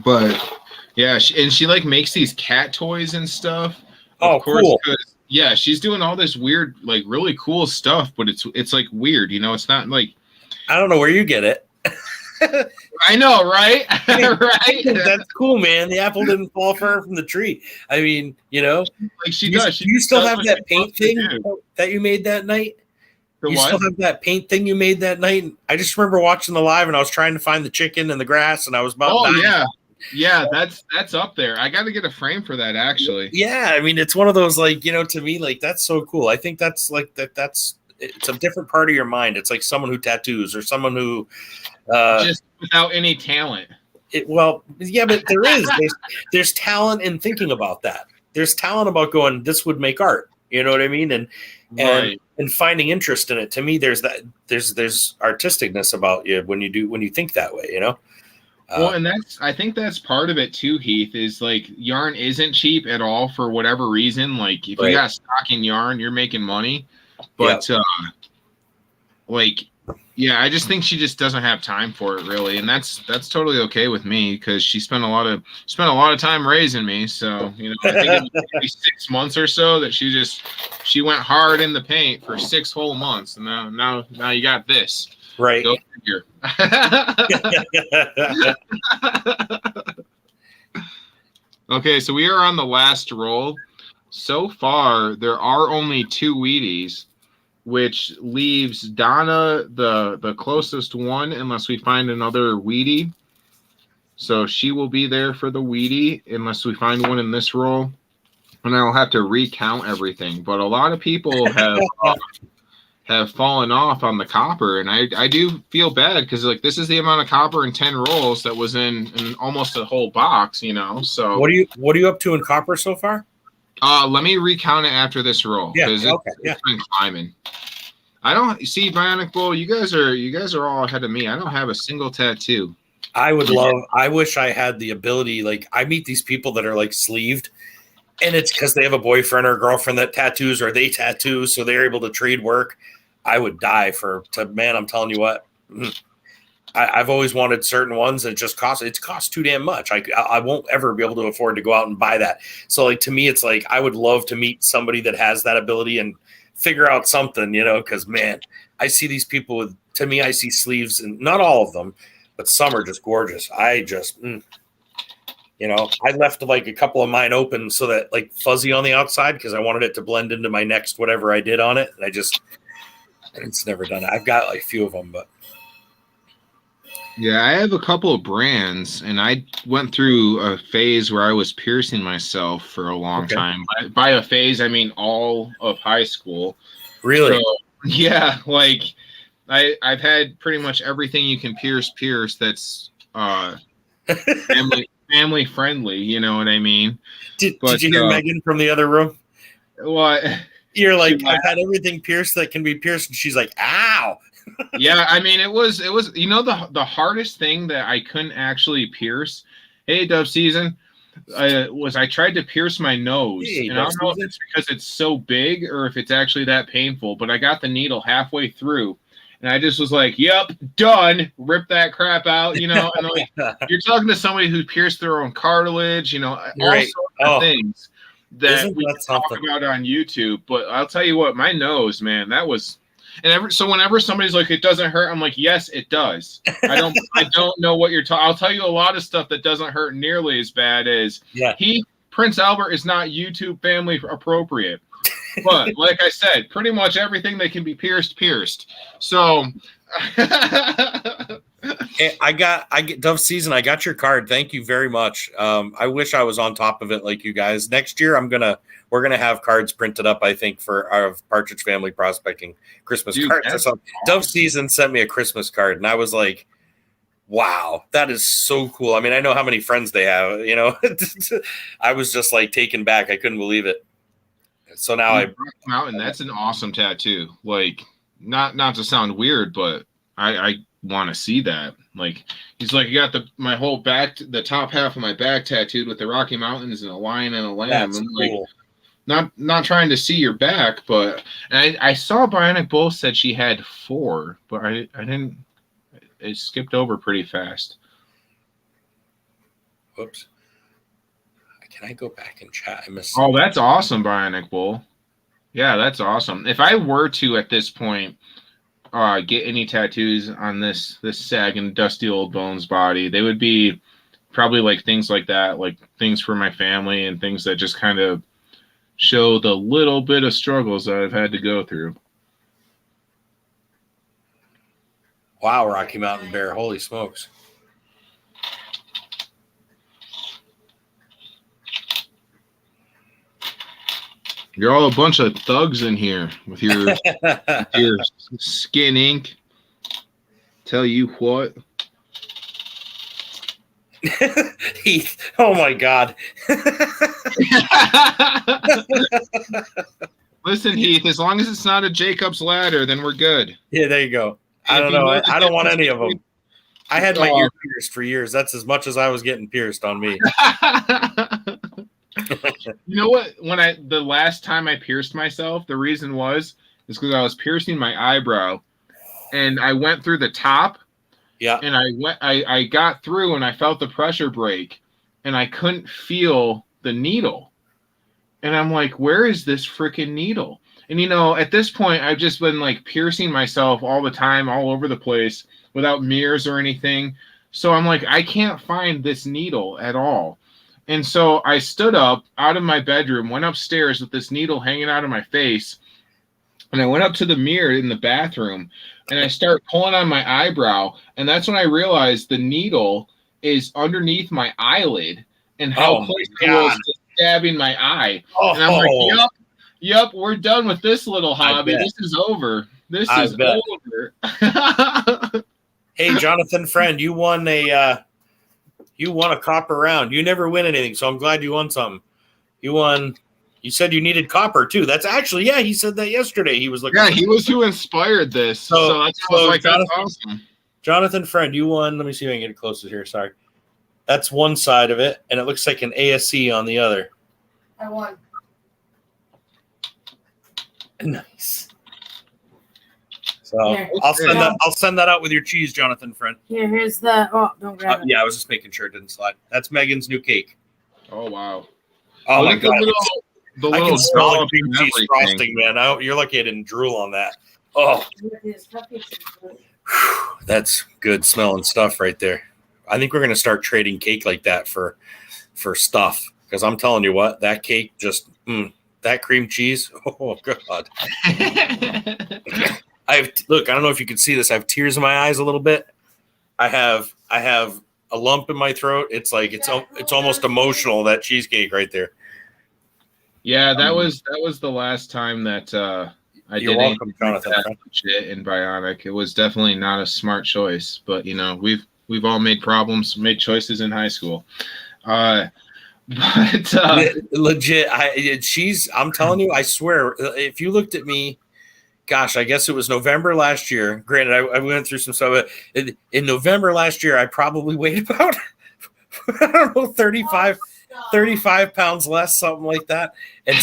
Speaker 1: But yeah, she like makes these cat toys and stuff.
Speaker 2: Oh, cool.
Speaker 1: Yeah, she's doing all this weird, like really cool stuff, but it's like weird, it's not like. I
Speaker 2: don't know where you get it.
Speaker 1: I know, right? Right?
Speaker 2: That's cool, man. The apple didn't fall far from the tree. I mean,
Speaker 1: like she does.
Speaker 2: You still have that paint thing that you made that night? Still have that paint thing you made that night? I just remember watching the live and I was trying to find the chicken and the grass and I was about dying.
Speaker 1: Yeah, that's up there. I got to get a frame for that, actually.
Speaker 2: Yeah, I mean, it's one of those, like, to me, like, that's so cool. I think that's like that's it's a different part of your mind. It's like someone who tattoos or someone who
Speaker 1: just without any talent.
Speaker 2: But there's talent in thinking about that. There's talent about going, this would make art. You know what I mean? And finding interest in it. To me, there's artisticness about you when you think that way.
Speaker 1: Well, and I think that's part of it too, Heath, is like yarn isn't cheap at all for whatever reason. Like if you got stock in yarn, you're making money. But like Yeah, I just think she just doesn't have time for it really, and that's totally okay with me because she spent a lot of time raising me. So I think it was maybe 6 months or so that she went hard in the paint for 6 whole months, and now you got this.
Speaker 2: Right.
Speaker 1: Go figure. Okay, so we are on the last roll. So far, there are only 2 Wheaties, which leaves Donna the closest one unless we find another Wheatie. So she will be there for the Wheatie unless we find one in this roll. And I'll have to recount everything. But a lot of people have fallen off on the copper, and I do feel bad because like this is the amount of copper in 10 rolls that was in almost a whole box, So
Speaker 2: What are you up to in copper so far?
Speaker 1: let me recount it after this roll because it's been climbing. I don't see Bionic Bull. You guys are all ahead of me. I don't have a single tattoo.
Speaker 2: I wish I had the ability. Like I meet these people that are like sleeved, and it's because they have a boyfriend or girlfriend that tattoos or they tattoo, so they're able to trade work. I would die man. I'm telling you what. I've always wanted certain ones that just costs too damn much. I won't ever be able to afford to go out and buy that. So like to me, it's like I would love to meet somebody that has that ability and figure out something, because man, I see these people I see sleeves, and not all of them, but some are just gorgeous. I just, I left like a couple of mine open so that like fuzzy on the outside because I wanted it to blend into my next whatever I did on it, and it's never done it. I've got like a few of them, but.
Speaker 1: Yeah, I have a couple of brands, and I went through a phase where I was piercing myself for a long time. By a phase, I mean all of high school.
Speaker 2: Really?
Speaker 1: So, yeah, like I've had pretty much everything you can pierce that's family friendly. You know what I mean?
Speaker 2: Did you hear Megan from the other room?
Speaker 1: What?
Speaker 2: You're like, I've had everything pierced that can be pierced, and she's like, ow.
Speaker 1: Yeah, I mean, it was the hardest thing that I couldn't actually pierce. Hey, Dove Season, was I tried to pierce my nose, and I don't know if it's because it's so big or if it's actually that painful. But I got the needle halfway through, and I just was like, "Yep, done." Rip that crap out, And like, you're talking to somebody who pierced their own cartilage, all sorts of things that we can talk about on YouTube. But I'll tell you what, my nose, man, that was. And so whenever somebody's like, it doesn't hurt, I'm like, yes, it does. I don't know what you're talking. I'll tell you a lot of stuff that doesn't hurt nearly as bad as Prince Albert is not YouTube family appropriate. But like I said, pretty much everything that can be pierced. So
Speaker 2: hey, I get Dove Season. I got your card. Thank you very much. I wish I was on top of it like you guys. Next year, we're gonna have cards printed up. I think for our Partridge Family Prospecting Christmas cards. Awesome. Dove Season sent me a Christmas card, and I was like, "Wow, that is so cool." I mean, I know how many friends they have. I was just like taken back. I couldn't believe it. So now
Speaker 1: Mountain. That's an awesome tattoo. Like, not to sound weird, but I want to see that. Like, he's like, you got my whole back, the top half of my back tattooed with the Rocky Mountains and a lion and a lamb.
Speaker 2: That's
Speaker 1: cool. Like, not trying to see your back, but I saw Bionic Bull said she had 4, but I didn't. It skipped over pretty fast.
Speaker 2: Whoops. Can I go back and chat? I missed.
Speaker 1: Oh, that's awesome, Bionic Bull. Yeah, that's awesome. If I were to at this point get any tattoos on this sagging, dusty old bones body, they would be probably like things like that, like things for my family and things that just kind of show the little bit of struggles that I've had to go through.
Speaker 2: Wow, Rocky Mountain Bear. Holy smokes.
Speaker 1: You're all a bunch of thugs in here with your skin ink. Tell you what.
Speaker 2: Heath, oh my God.
Speaker 1: Listen, Heath, as long as it's not a Jacob's ladder, then we're good.
Speaker 2: Yeah, there you go. I don't know. I don't want any of them. I had my ear pierced for years. That's as much as I was getting pierced on me.
Speaker 1: You know what? The last time I pierced myself, the reason is because I was piercing my eyebrow, and I went through the top,
Speaker 2: Yeah.
Speaker 1: and I got through, and I felt the pressure break, and I couldn't feel the needle. And I'm like, where is this freaking needle? And at this point, I've just been like piercing myself all the time, all over the place, without mirrors or anything. So I'm like, I can't find this needle at all. And so I stood up out of my bedroom, went upstairs with this needle hanging out of my face, and I went up to the mirror in the bathroom, and I start pulling on my eyebrow, and that's when I realized the needle is underneath my eyelid, and how
Speaker 2: Oh, my
Speaker 1: close I was
Speaker 2: God.
Speaker 1: to stabbing my eye.
Speaker 2: Oh,
Speaker 1: And I'm like, yep, we're done with this little hobby.
Speaker 2: bet.
Speaker 1: This is over. This
Speaker 2: I
Speaker 1: is
Speaker 2: bet.
Speaker 1: over.
Speaker 2: Hey, Jonathan, friend, you won a copper round. You never win anything, so I'm glad you won something. You won. You said you needed copper too. That's actually, yeah, he said that yesterday. He was looking.
Speaker 1: Yeah, he was who inspired this. So that's I was like, that's awesome.
Speaker 2: Jonathan, friend, you won. Let me see if I can get it closer here. Sorry. That's one side of it, and it looks like an ASC on the other.
Speaker 3: I won.
Speaker 2: Nice. So
Speaker 3: Here.
Speaker 2: I'll send that out with your cheese, Jonathan, friend.
Speaker 3: Here's the. Oh, don't grab it.
Speaker 2: Yeah, I was just making sure it didn't slide. That's Megan's new cake.
Speaker 1: Oh wow.
Speaker 2: Oh
Speaker 1: Look
Speaker 2: my
Speaker 1: at
Speaker 2: God.
Speaker 1: the
Speaker 2: I
Speaker 1: little
Speaker 2: can smell the
Speaker 1: dollop
Speaker 2: cream
Speaker 1: and
Speaker 2: cheese
Speaker 1: everything.
Speaker 2: frosting, man. You're lucky I didn't drool on that. Oh, that's good smelling stuff right there. I think we're gonna start trading cake like that for stuff, because I'm telling you what, that cake just that cream cheese. Oh God. Look. I don't know if you can see this. I have tears in my eyes a little bit. I have a lump in my throat. It's like it's almost emotional. That cheesecake right there.
Speaker 1: Yeah, that was the last time that I
Speaker 2: You're
Speaker 1: did
Speaker 2: welcome,
Speaker 1: anything
Speaker 2: Jonathan.
Speaker 1: like that legit in Bionic. It was definitely not a smart choice, but we've all made made choices in high school. But
Speaker 2: Legit, I'm telling you, I swear, if you looked at me, gosh, I guess it was November last year. Granted, I went through some stuff. In November last year, I probably weighed about, I don't know, 35 pounds less, something like that. And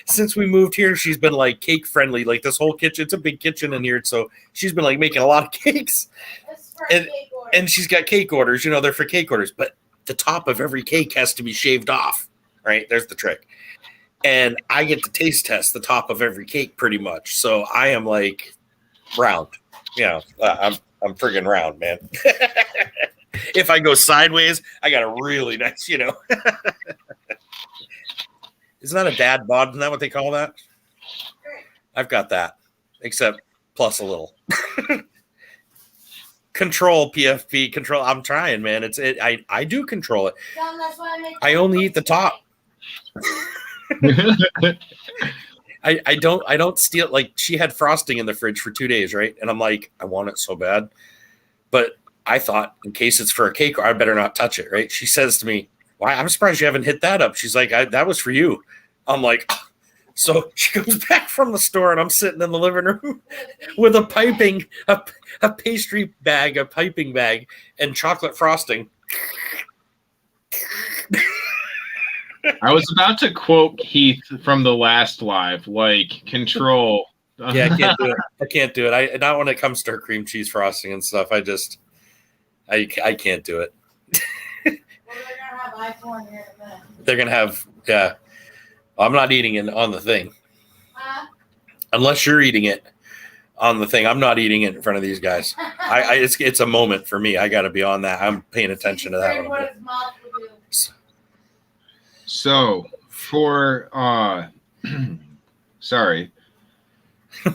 Speaker 2: since we moved here, she's been like cake friendly. Like this whole kitchen, it's a big kitchen in here, so she's been like making a lot of cakes. And she's got cake orders. They're for cake orders, but the top of every cake has to be shaved off. Right? There's the trick. And I get to taste test the top of every cake pretty much. So I am like round. I'm friggin' round, man. If I go sideways, I got a really nice, Isn't that a dad bod? Isn't that what they call that? I've got that, except plus a little. Control PFP, control. I'm trying, man. I do control it. I only eat the top. I don't steal. Like, she had frosting in the fridge for 2 days, right? And I'm like, I want it so bad, but I thought, in case it's for a cake, I better not touch it, right? She says to me, "Why? I'm surprised you haven't hit that up." She's like, "That was for you." I'm like, oh. So she goes back from the store, and I'm sitting in the living room with a piping bag, and chocolate frosting.
Speaker 1: I was about to quote Keith from the last live, like, control.
Speaker 2: Yeah, I can't do it. Not when it comes to her cream cheese frosting and stuff. I can't do it.
Speaker 3: Well, they're gonna have iPhone here in a minute.
Speaker 2: They're gonna have, yeah. I'm not eating it on the thing. Unless you're eating it on the thing. I'm not eating it in front of these guys. It's a moment for me. I got to be on that. I'm paying attention to that.
Speaker 1: So for sorry,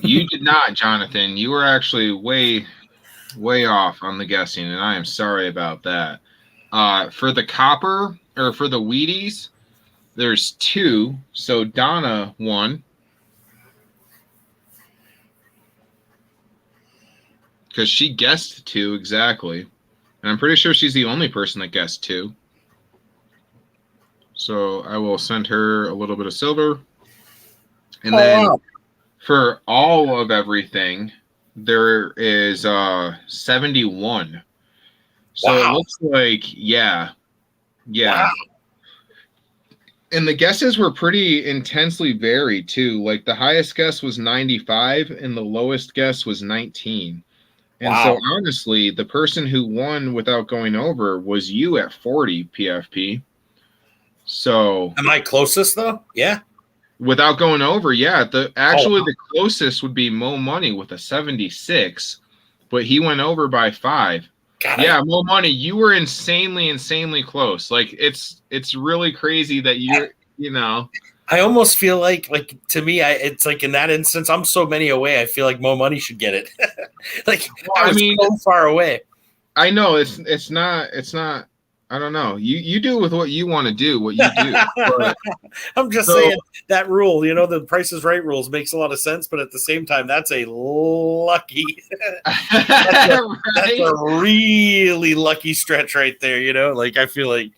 Speaker 1: you did not, Jonathan. You were actually way off on the guessing, and I am sorry about that. For the copper, or for the Wheaties, there's 2. So Donna won. Because she guessed 2 exactly. And I'm pretty sure she's the only person that guessed 2. So I will send her a little bit of silver. And then for all of everything, there is 71. So it looks like, yeah.
Speaker 2: Wow.
Speaker 1: And the guesses were pretty intensely varied too. Like the highest guess was 95 and the lowest guess was 19. And so
Speaker 2: Wow.
Speaker 1: honestly, the person who won without going over was you at 40 PFP. So
Speaker 2: Am I closest though? Yeah.
Speaker 1: without going over, yeah,
Speaker 2: Oh,
Speaker 1: the closest would be Mo Money with a 76, but he went over by 5.
Speaker 2: God,
Speaker 1: Yeah, Mo Money, you were insanely close. Like it's really crazy that
Speaker 2: I almost feel like to me, it's like in that instance, I'm so many away. I feel like Mo Money should get it. Like
Speaker 1: well,
Speaker 2: I was so far away.
Speaker 1: I know it's not I don't know. You do with what you want to do, what you do. But,
Speaker 2: I'm just saying that rule, the Price is Right rules makes a lot of sense, but at the same time, that's a lucky, that's a really lucky stretch right there. Like I feel like,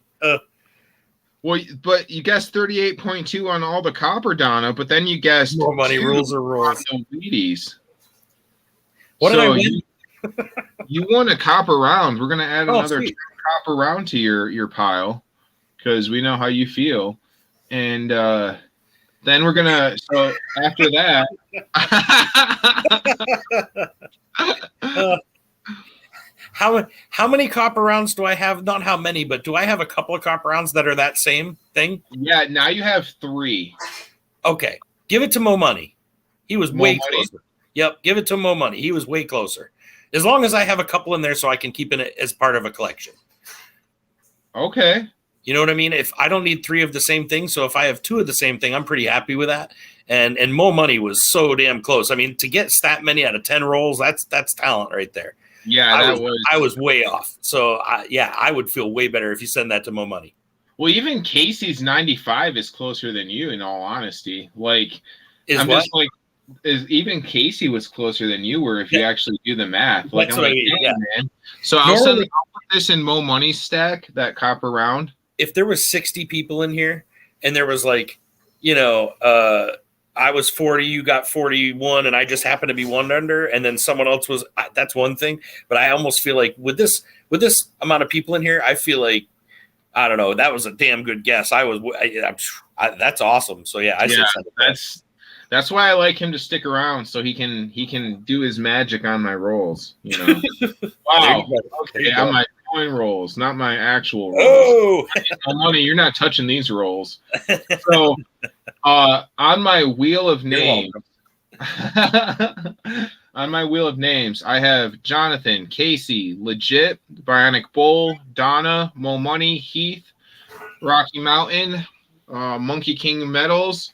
Speaker 1: well, but you guessed 38.2 on all the copper Donna, but then you guessed
Speaker 2: More money
Speaker 1: 2
Speaker 2: rules are rules.
Speaker 1: on the Wheaties.
Speaker 2: What did I win?
Speaker 1: You won a copper round. We're gonna add another
Speaker 2: sweet.
Speaker 1: copper round to your pile because we know how you feel, and then we're gonna. So after that,
Speaker 2: how many copper rounds do I have? Not how many, but do I have a couple of copper rounds that are that same thing?
Speaker 1: yeah, now you have 3.
Speaker 2: Okay, give it to Mo Money. He was
Speaker 1: Mo
Speaker 2: way
Speaker 1: Money?
Speaker 2: closer. Yep, give it to Mo Money. He was way closer. As long as I have a couple in there, so I can keep it as part of a collection.
Speaker 1: Okay.
Speaker 2: You know what I mean? If I don't need 3 of the same thing, so if I have 2 of the same thing, I'm pretty happy with that. And Mo Money was so damn close. I mean, to get that many out of 10 rolls, that's talent right there.
Speaker 1: Yeah,
Speaker 2: I was way off. So I would feel way better if you send that to Mo Money.
Speaker 1: Well, even Casey's 95 is closer than you. In all honesty, like even Casey was closer than you were if you actually do the math. Like,
Speaker 2: That's what I mean. Yeah.
Speaker 1: Man. So I'll put this in Mo Money's stack, that copper round.
Speaker 2: If there was 60 people in here and there was like, I was 40, you got 41, and I just happened to be one under, and then someone else was, that's one thing. But I almost feel like with this amount of people in here, I feel like, I don't know, that was a damn good guess. That's awesome. So yeah,
Speaker 1: that's why I like him to stick around so he can do his magic on my rolls. Wow. Okay, on my coin rolls, not my actual rolls.
Speaker 2: Oh,
Speaker 1: no Money, you're not touching these rolls. So on my wheel of names, I have Jonathan, Casey, Legit, Bionic Bull, Donna, Mo Money, Heath, Rocky Mountain, Monkey King Metals,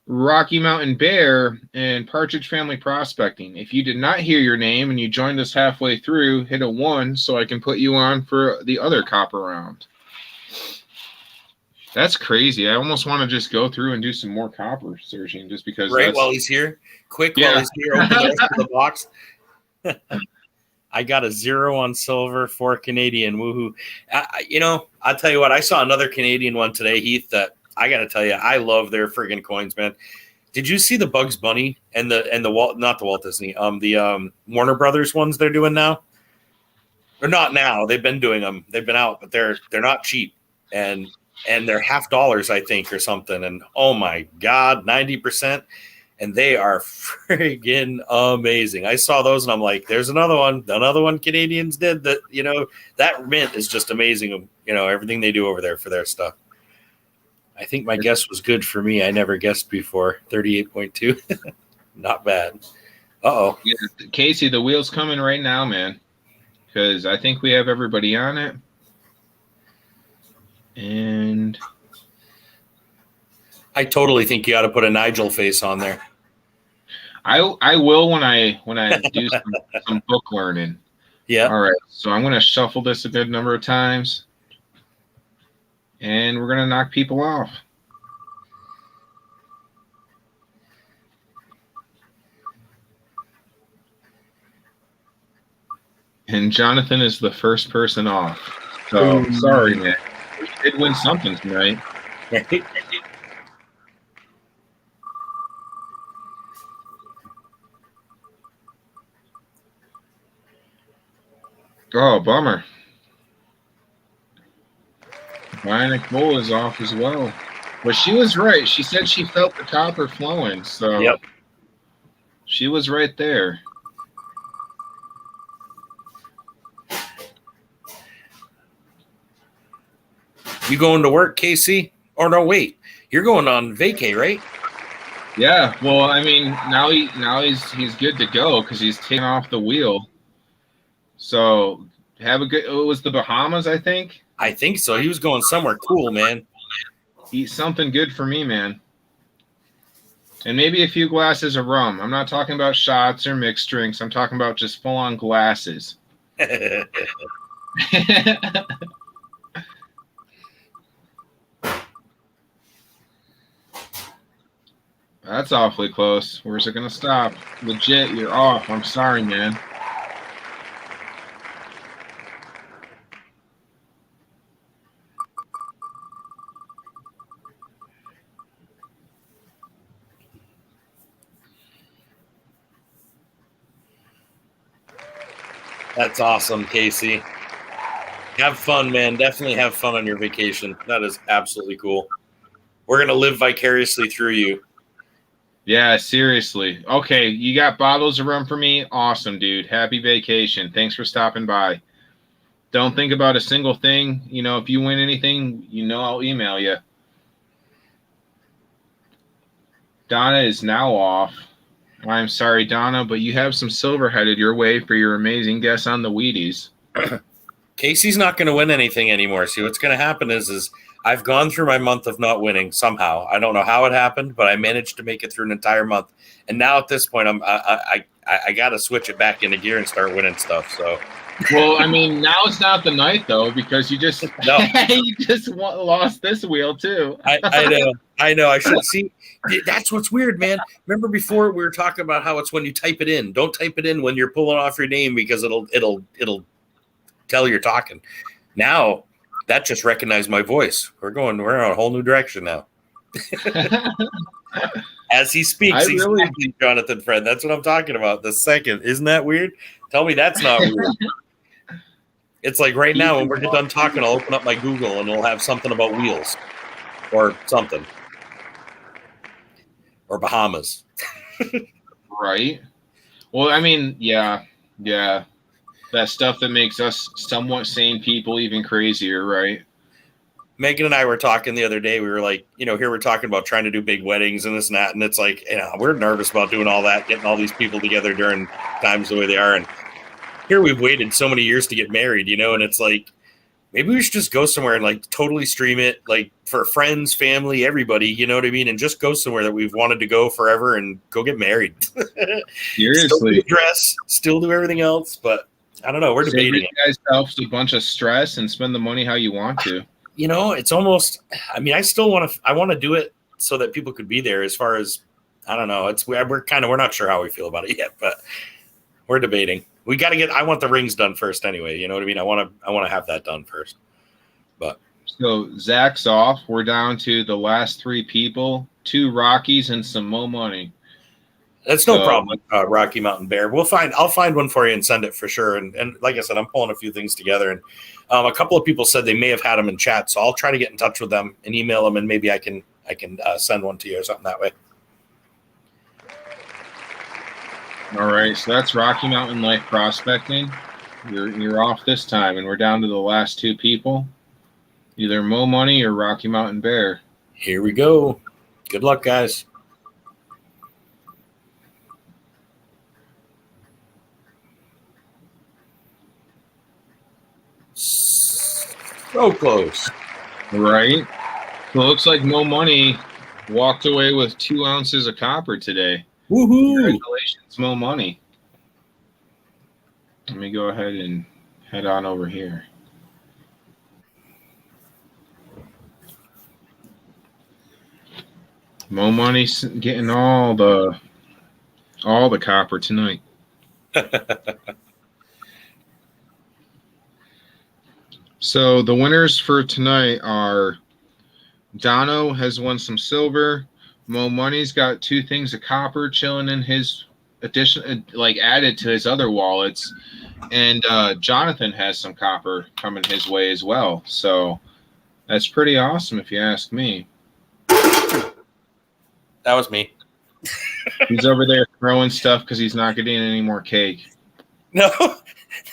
Speaker 1: Rocky Mountain Bear, and Partridge Family Prospecting. If you did not hear your name and you joined us halfway through, hit a 1 so I can put you on for the other copper round. That's crazy. I almost want to just go through and do some more copper searching just because.
Speaker 2: Right while he's here. Quick while he's here, open the rest of the box. I got a 0 on silver, 4 Canadian. Woohoo. I'll tell you what, I saw another Canadian one today, Heath, that I got to tell you, I love their friggin' coins, man. Did you see the Bugs Bunny and the Walt, not the Walt Disney, the Warner Brothers ones they're doing now? Or not now. They've been doing them. They've been out, but they're not cheap. And they're $50, I think, or something. And oh my God, 90%. And they are friggin' amazing. I saw those and I'm like, there's another one. Another one Canadians did that, that mint is just amazing. Everything they do over there for their stuff. I think my guess was good for me. I never guessed before. 38.2. Not bad. Uh-oh.
Speaker 1: Yeah, Casey, the wheel's coming right now, man. Because I think we have everybody on it. And
Speaker 2: I totally think you ought to put a Nigel face on there.
Speaker 1: I will when I do some book learning.
Speaker 2: Yeah.
Speaker 1: All right. So I'm going to shuffle this a good number of times. And we're going to knock people off. And Jonathan is the first person off. So sorry, man. We did win something tonight. Oh, bummer. Bionic Bull is off as well. But she was right. She said she felt the copper flowing, so
Speaker 2: Yep.
Speaker 1: she was right there.
Speaker 2: You going to work, Casey? Or no, wait. You're going on vacay, right?
Speaker 1: Yeah, well, I mean, now he's good to go because he's taken off the wheel. So have a good. It was the Bahamas, I think.
Speaker 2: I think so. He was going somewhere cool, man.
Speaker 1: Eat something good for me, man. And maybe a few glasses of rum. I'm not talking about shots or mixed drinks. I'm talking about just full-on glasses. That's awfully close. Where's it going to stop? Legit, you're off. I'm sorry, man.
Speaker 2: That's awesome, Casey. Have fun, man. Definitely have fun on your vacation. That is absolutely cool. We're going to live vicariously through you.
Speaker 1: Yeah, seriously. Okay, you got bottles of rum for me? Awesome, dude. Happy vacation. Thanks for stopping by. Don't think about a single thing. You know, if you win anything, you know I'll email you. Donna is now off. I'm sorry, Donna, but you have some silver headed your way for your amazing guess on the Wheaties.
Speaker 2: Casey's not going to win anything anymore. See, what's going to happen is I've gone through my month of not winning somehow. I don't know how it happened, but I managed to make it through an entire month. And now at this point, I got to switch it back into gear and start winning stuff. So,
Speaker 1: well, I mean, now it's not the night though, because you just lost this wheel too.
Speaker 2: I know. I should see. That's what's weird, man. Remember before we were talking about how it's when you type it in. Don't type it in when you're pulling off your name because it'll tell you're talking. Now that just recognized my voice. We're on a whole new direction now. As he speaks, he's talking, Jonathan Friend. That's what I'm talking about. The second. Isn't that weird? Tell me that's not weird. It's like right now when we're done talking, I'll open up my Google and it'll have something about wheels or something. Or Bahamas.
Speaker 1: Right. Well, I mean, yeah. That stuff that makes us somewhat sane people even crazier, right?
Speaker 2: Megan and I were talking the other day. We were like, here we're talking about trying to do big weddings and this and that. And it's like, we're nervous about doing all that, getting all these people together during times the way they are. And here we've waited so many years to get married, and it's like, maybe we should just go somewhere and like totally stream it, like for friends, family, everybody, you know what I mean? And just go somewhere that we've wanted to go forever and go get married.
Speaker 1: Seriously.
Speaker 2: Still do dress, still do everything else, but I don't know. We're debating it.
Speaker 1: Save yourself a bunch of stress and spend the money how you want to.
Speaker 2: It's almost, I mean, I want to do it so that people could be there as far as, I don't know. We're not sure how we feel about it yet, but we're debating. We got to I want the rings done first anyway. You know what I mean? I want to have that done first. But
Speaker 1: so Zach's off. We're down to the last three people, 2 Rockies and some Mo money.
Speaker 2: That's no problem, Rocky Mountain Bear. I'll find one for you and send it for sure. And like I said, I'm pulling a few things together. And a couple of people said they may have had them in chat, so I'll try to get in touch with them and email them, and maybe I can send one to you or something that way.
Speaker 1: All right, so that's Rocky Mountain Life Prospecting. You're off this time, and we're down to the last 2 people, either Mo Money or Rocky Mountain Bear.
Speaker 2: Here we go. Good luck, guys. So close.
Speaker 1: Right? So it looks like Mo Money walked away with 2 ounces of copper today.
Speaker 2: Woohoo!
Speaker 1: Congratulations, Mo Money. Let me go ahead and head on over here. Mo Money's getting all the copper tonight. So the winners for tonight are Dono has won some silver. Mo Money's got 2 things of copper chilling in his addition, like added to his other wallets, and Jonathan has some copper coming his way as well. So that's pretty awesome, if you ask me.
Speaker 2: That was me.
Speaker 1: He's over there throwing stuff because he's not getting any more cake.
Speaker 2: No,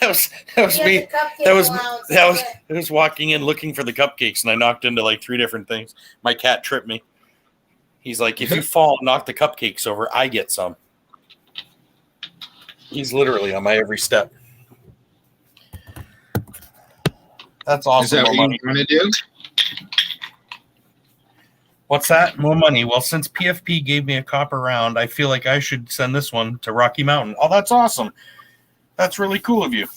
Speaker 2: that was
Speaker 3: He
Speaker 2: me.
Speaker 3: has a cupcake
Speaker 2: That was
Speaker 3: allowance,
Speaker 2: that was
Speaker 3: that's it.
Speaker 2: I was walking in looking for the cupcakes, and I knocked into like 3 different things. My cat tripped me. He's like, if you fall and knock the cupcakes over, I get some. He's literally on my every step. That's awesome.
Speaker 1: Is that what
Speaker 2: More
Speaker 1: you
Speaker 2: money.
Speaker 1: want to do?
Speaker 2: What's that? More money. Well, since PFP gave me a copper round, I feel like I should send this one to Rocky Mountain. Oh, that's awesome. That's really cool of you.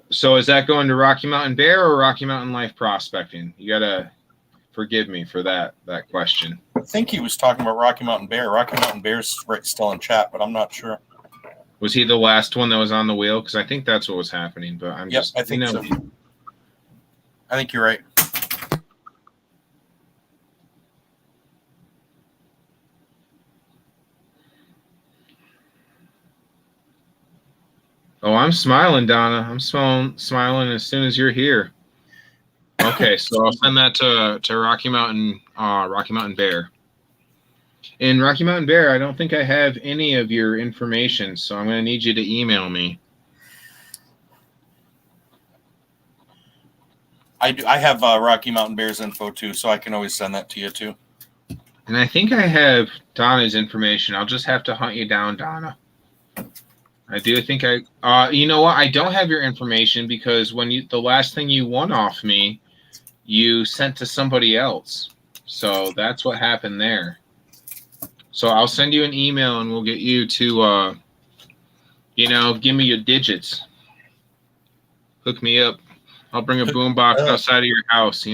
Speaker 1: So is that going to Rocky Mountain Bear or Rocky Mountain Life Prospecting? You gotta forgive me for that question.
Speaker 2: I think he was talking about Rocky Mountain Bear. Rocky Mountain Bear's still in chat, but I'm not sure.
Speaker 1: Was he the last one that was on the wheel? Because I think that's what was happening. But I'm
Speaker 2: Yep,
Speaker 1: just,
Speaker 2: I think so. I think you're right.
Speaker 1: Oh, I'm smiling, Donna. I'm smiling as soon as you're here. Okay, so I'll send that to Rocky Mountain Bear. In Rocky Mountain Bear, I don't think I have any of your information, so I'm going to need you to email me.
Speaker 2: I do. I have Rocky Mountain Bear's info too, so I can always send that to you too.
Speaker 1: And I think I have Donna's information. I'll just have to hunt you down, Donna. I do think you know what? I don't have your information because the last thing you won off me, you sent to somebody else. So that's what happened there. So I'll send you an email and we'll get you to, give me your digits. Hook me up. I'll bring a boombox outside of your house,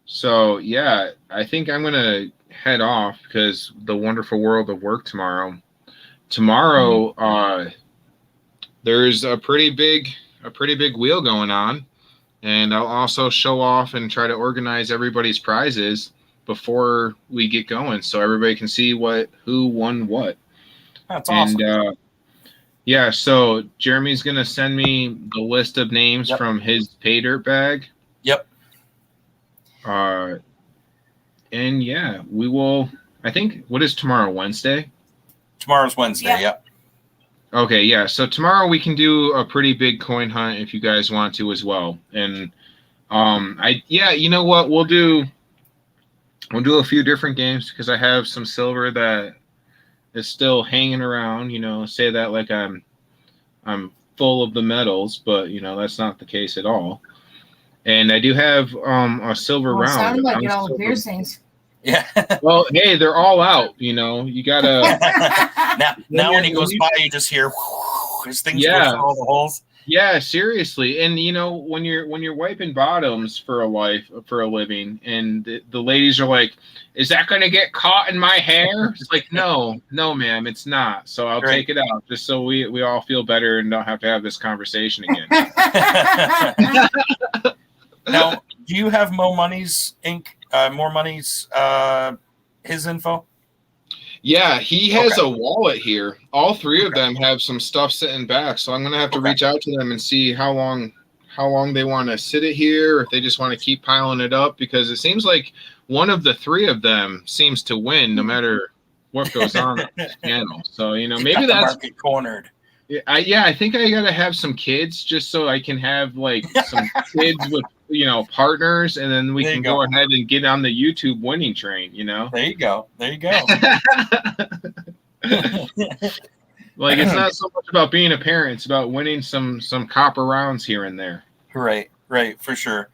Speaker 1: So, yeah, I think I'm going to head off because the wonderful world of work tomorrow. Tomorrow, there's a pretty big wheel going on. And I'll also show off and try to organize everybody's prizes before we get going so everybody can see who won what.
Speaker 2: That's awesome.
Speaker 1: And yeah, so Jeremy's going to send me the list of names from his pay dirt bag.
Speaker 2: Yep.
Speaker 1: And yeah, we will, I think, what is tomorrow, Wednesday?
Speaker 2: Tomorrow's Wednesday, yep.
Speaker 1: Okay, yeah. So tomorrow we can do a pretty big coin hunt if you guys want to as well. And you know what? We'll do a few different games because I have some silver that is still hanging around, say that like I'm full of the medals, but that's not the case at all. And I do have a silver round.
Speaker 3: Sounded like it all the piercings.
Speaker 2: Yeah.
Speaker 1: Well, hey, they're all out, you gotta
Speaker 2: now when he goes by you just hear his things go through all the holes.
Speaker 1: Yeah, seriously. And when you're wiping bottoms for a living, and the ladies are like, "Is that going to get caught in my hair?" It's like, no, ma'am, it's not. So I'll take it out just so we all feel better and don't have to have this conversation again.
Speaker 2: Now, do you have Mo Money's More Money's his info?
Speaker 1: Yeah, he has a wallet here. All three of them have some stuff sitting back, so I'm gonna have to reach out to them and see how long they want to sit it here, or if they just want to keep piling it up, because it seems like one of the three of them seems to win no matter what goes on this channel. So maybe that's
Speaker 2: market cornered.
Speaker 1: I think I gotta have some kids just so I can have like some kids with partners, and then we can go ahead and get on the YouTube winning train.
Speaker 2: There you go.
Speaker 1: Like, it's not so much about being a parent; it's about winning some copper rounds here and there.
Speaker 2: Right, for sure.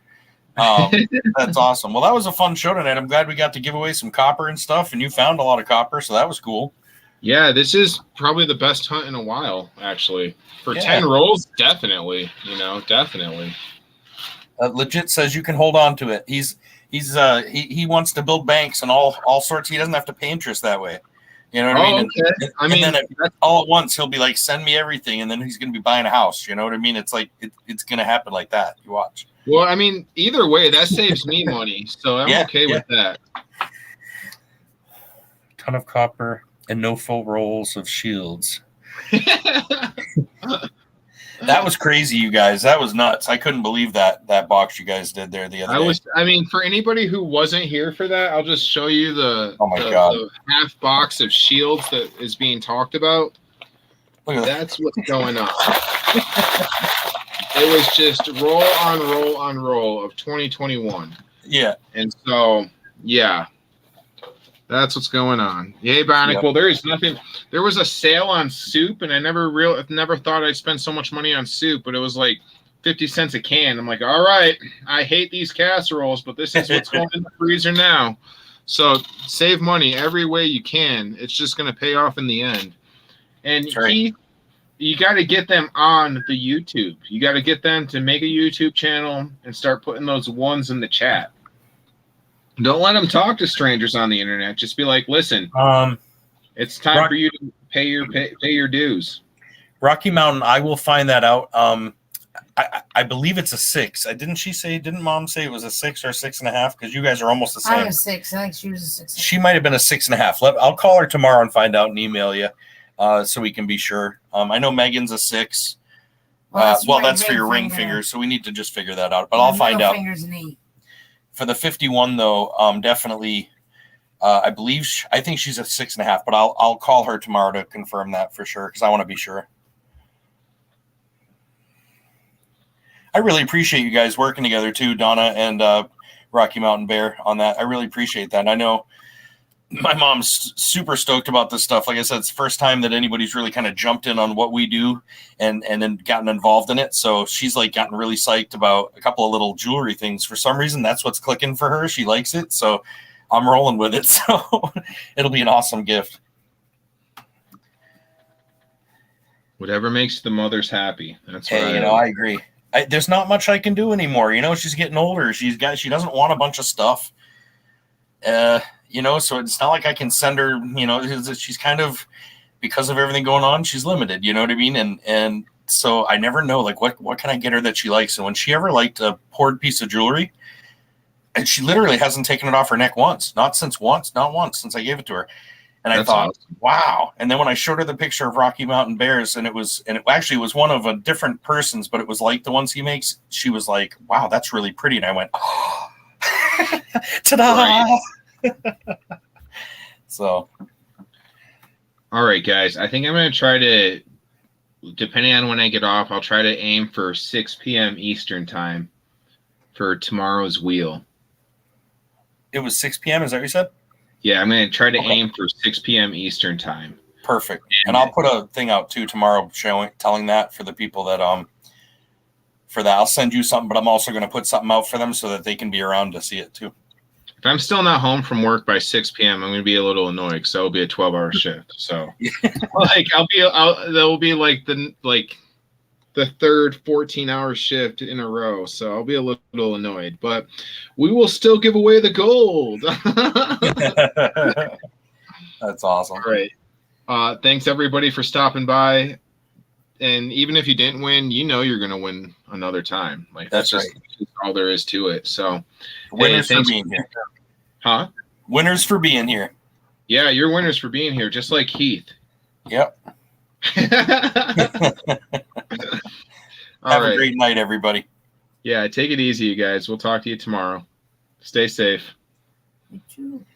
Speaker 2: That's awesome. Well, that was a fun show tonight. I'm glad we got to give away some copper and stuff, and you found a lot of copper, so that was cool.
Speaker 1: Yeah, this is probably the best hunt in a while, actually. For 10 rolls, definitely. Definitely.
Speaker 2: Legit says you can hold on to it. He wants to build banks and all sorts. He doesn't have to pay interest that way. You know what I mean?
Speaker 1: Okay.
Speaker 2: And then all at once he'll be like, "Send me everything," and then he's going to be buying a house. You know what I mean? It's like it's going to happen like that. You watch.
Speaker 1: Well, I mean, either way, that saves me money, so I'm okay with that.
Speaker 2: Ton of copper and no full rolls of shields. That was crazy, you guys. That was nuts. I couldn't believe that box you guys did there the other day.
Speaker 1: I mean, for anybody who wasn't here for that, I'll just show you
Speaker 2: Oh my God.
Speaker 1: the half box of shields that is being talked about.
Speaker 2: Look at that.
Speaker 1: That's what's going on. It was just roll on roll of 2021.
Speaker 2: Yeah.
Speaker 1: And so, yeah, that's what's going on. Yay, Bionic.
Speaker 2: Yep.
Speaker 1: Well, there is nothing. There was a sale on soup, and I never thought I'd spend so much money on soup, but it was like 50 cents a can. I'm like, all right, I hate these casseroles, but this is what's going in the freezer now. So save money every way you can. It's just going to pay off in the end. And
Speaker 2: That's right.
Speaker 1: Keith, you got to get them on the YouTube. You got to get them to make a YouTube channel and start putting those ones in the chat. Don't let them talk to strangers on the internet. Just be like, listen, it's time for you to pay your dues.
Speaker 2: Rocky Mountain, I will find that out. I believe it's a 6. Didn't Mom say it was a 6 or a 6.5? Because you guys are almost the same.
Speaker 3: I'm a 6. I think she was a 6.
Speaker 2: She might have been a 6.5. I'll call her tomorrow and find out and email you, so we can be sure. I know Megan's a 6. Well, that's for your ring finger, so we need to just figure that out. But I'll find out.
Speaker 3: Finger's an 8.
Speaker 2: For the 51, though, definitely. I think she's a 6.5, but I'll call her tomorrow to confirm that for sure because I want to be sure. I really appreciate you guys working together too, Donna and Rocky Mountain Bear, on that. I really appreciate that. And I know my mom's super stoked about this stuff. Like I said, it's the first time that anybody's really kind of jumped in on what we do and then gotten involved in it. So she's like gotten really psyched about a couple of little jewelry things. For some reason, that's what's clicking for her. She likes it. So I'm rolling with it. So it'll be an awesome gift.
Speaker 1: Whatever makes the mothers happy. That's what
Speaker 2: I agree. There's not much I can do anymore. She's getting older. She doesn't want a bunch of stuff. So it's not like I can send her, she's kind of, because of everything going on, she's limited, you know what I mean? And so I never know, like, what can I get her that she likes? And when she ever liked a poured piece of jewelry, and she literally hasn't taken it off her neck once, not once since I gave it to her. And I thought, awesome. Wow. And then when I showed her the picture of Rocky Mountain Bears, and it actually was one of a different person's, but it was like the ones he makes, she was like, wow, that's really pretty. And I went, oh, ta-da. Right. So.
Speaker 1: All right, guys, I think I'm going to try to, depending on when I get off, I'll try to aim for 6 p.m. Eastern time for tomorrow's wheel.
Speaker 2: It was 6 p.m. Is that what you said?
Speaker 1: Yeah, I'm going to try to aim for 6 p.m. Eastern time.
Speaker 2: Perfect. And I'll put a thing out too tomorrow telling that for the people that for that. I'll send you something, but I'm also going to put something out for them so that they can be around to see it too.
Speaker 1: If I'm still not home from work by 6 p.m., I'm going to be a little annoyed because it'll be a 12-hour shift. So there'll be like the third 14-hour shift in a row. So I'll be a little annoyed, but we will still give away the gold.
Speaker 2: That's awesome.
Speaker 1: All right. Thanks everybody for stopping by. And even if you didn't win, you're going to win another time. Like that's just all there is to it. So
Speaker 2: winners for being here.
Speaker 1: Huh?
Speaker 2: Winners for being here.
Speaker 1: Yeah, you're winners for being here, just like Keith.
Speaker 2: Yep. Have a great night, everybody.
Speaker 1: Yeah, take it easy, you guys. We'll talk to you tomorrow. Stay safe.
Speaker 3: You too.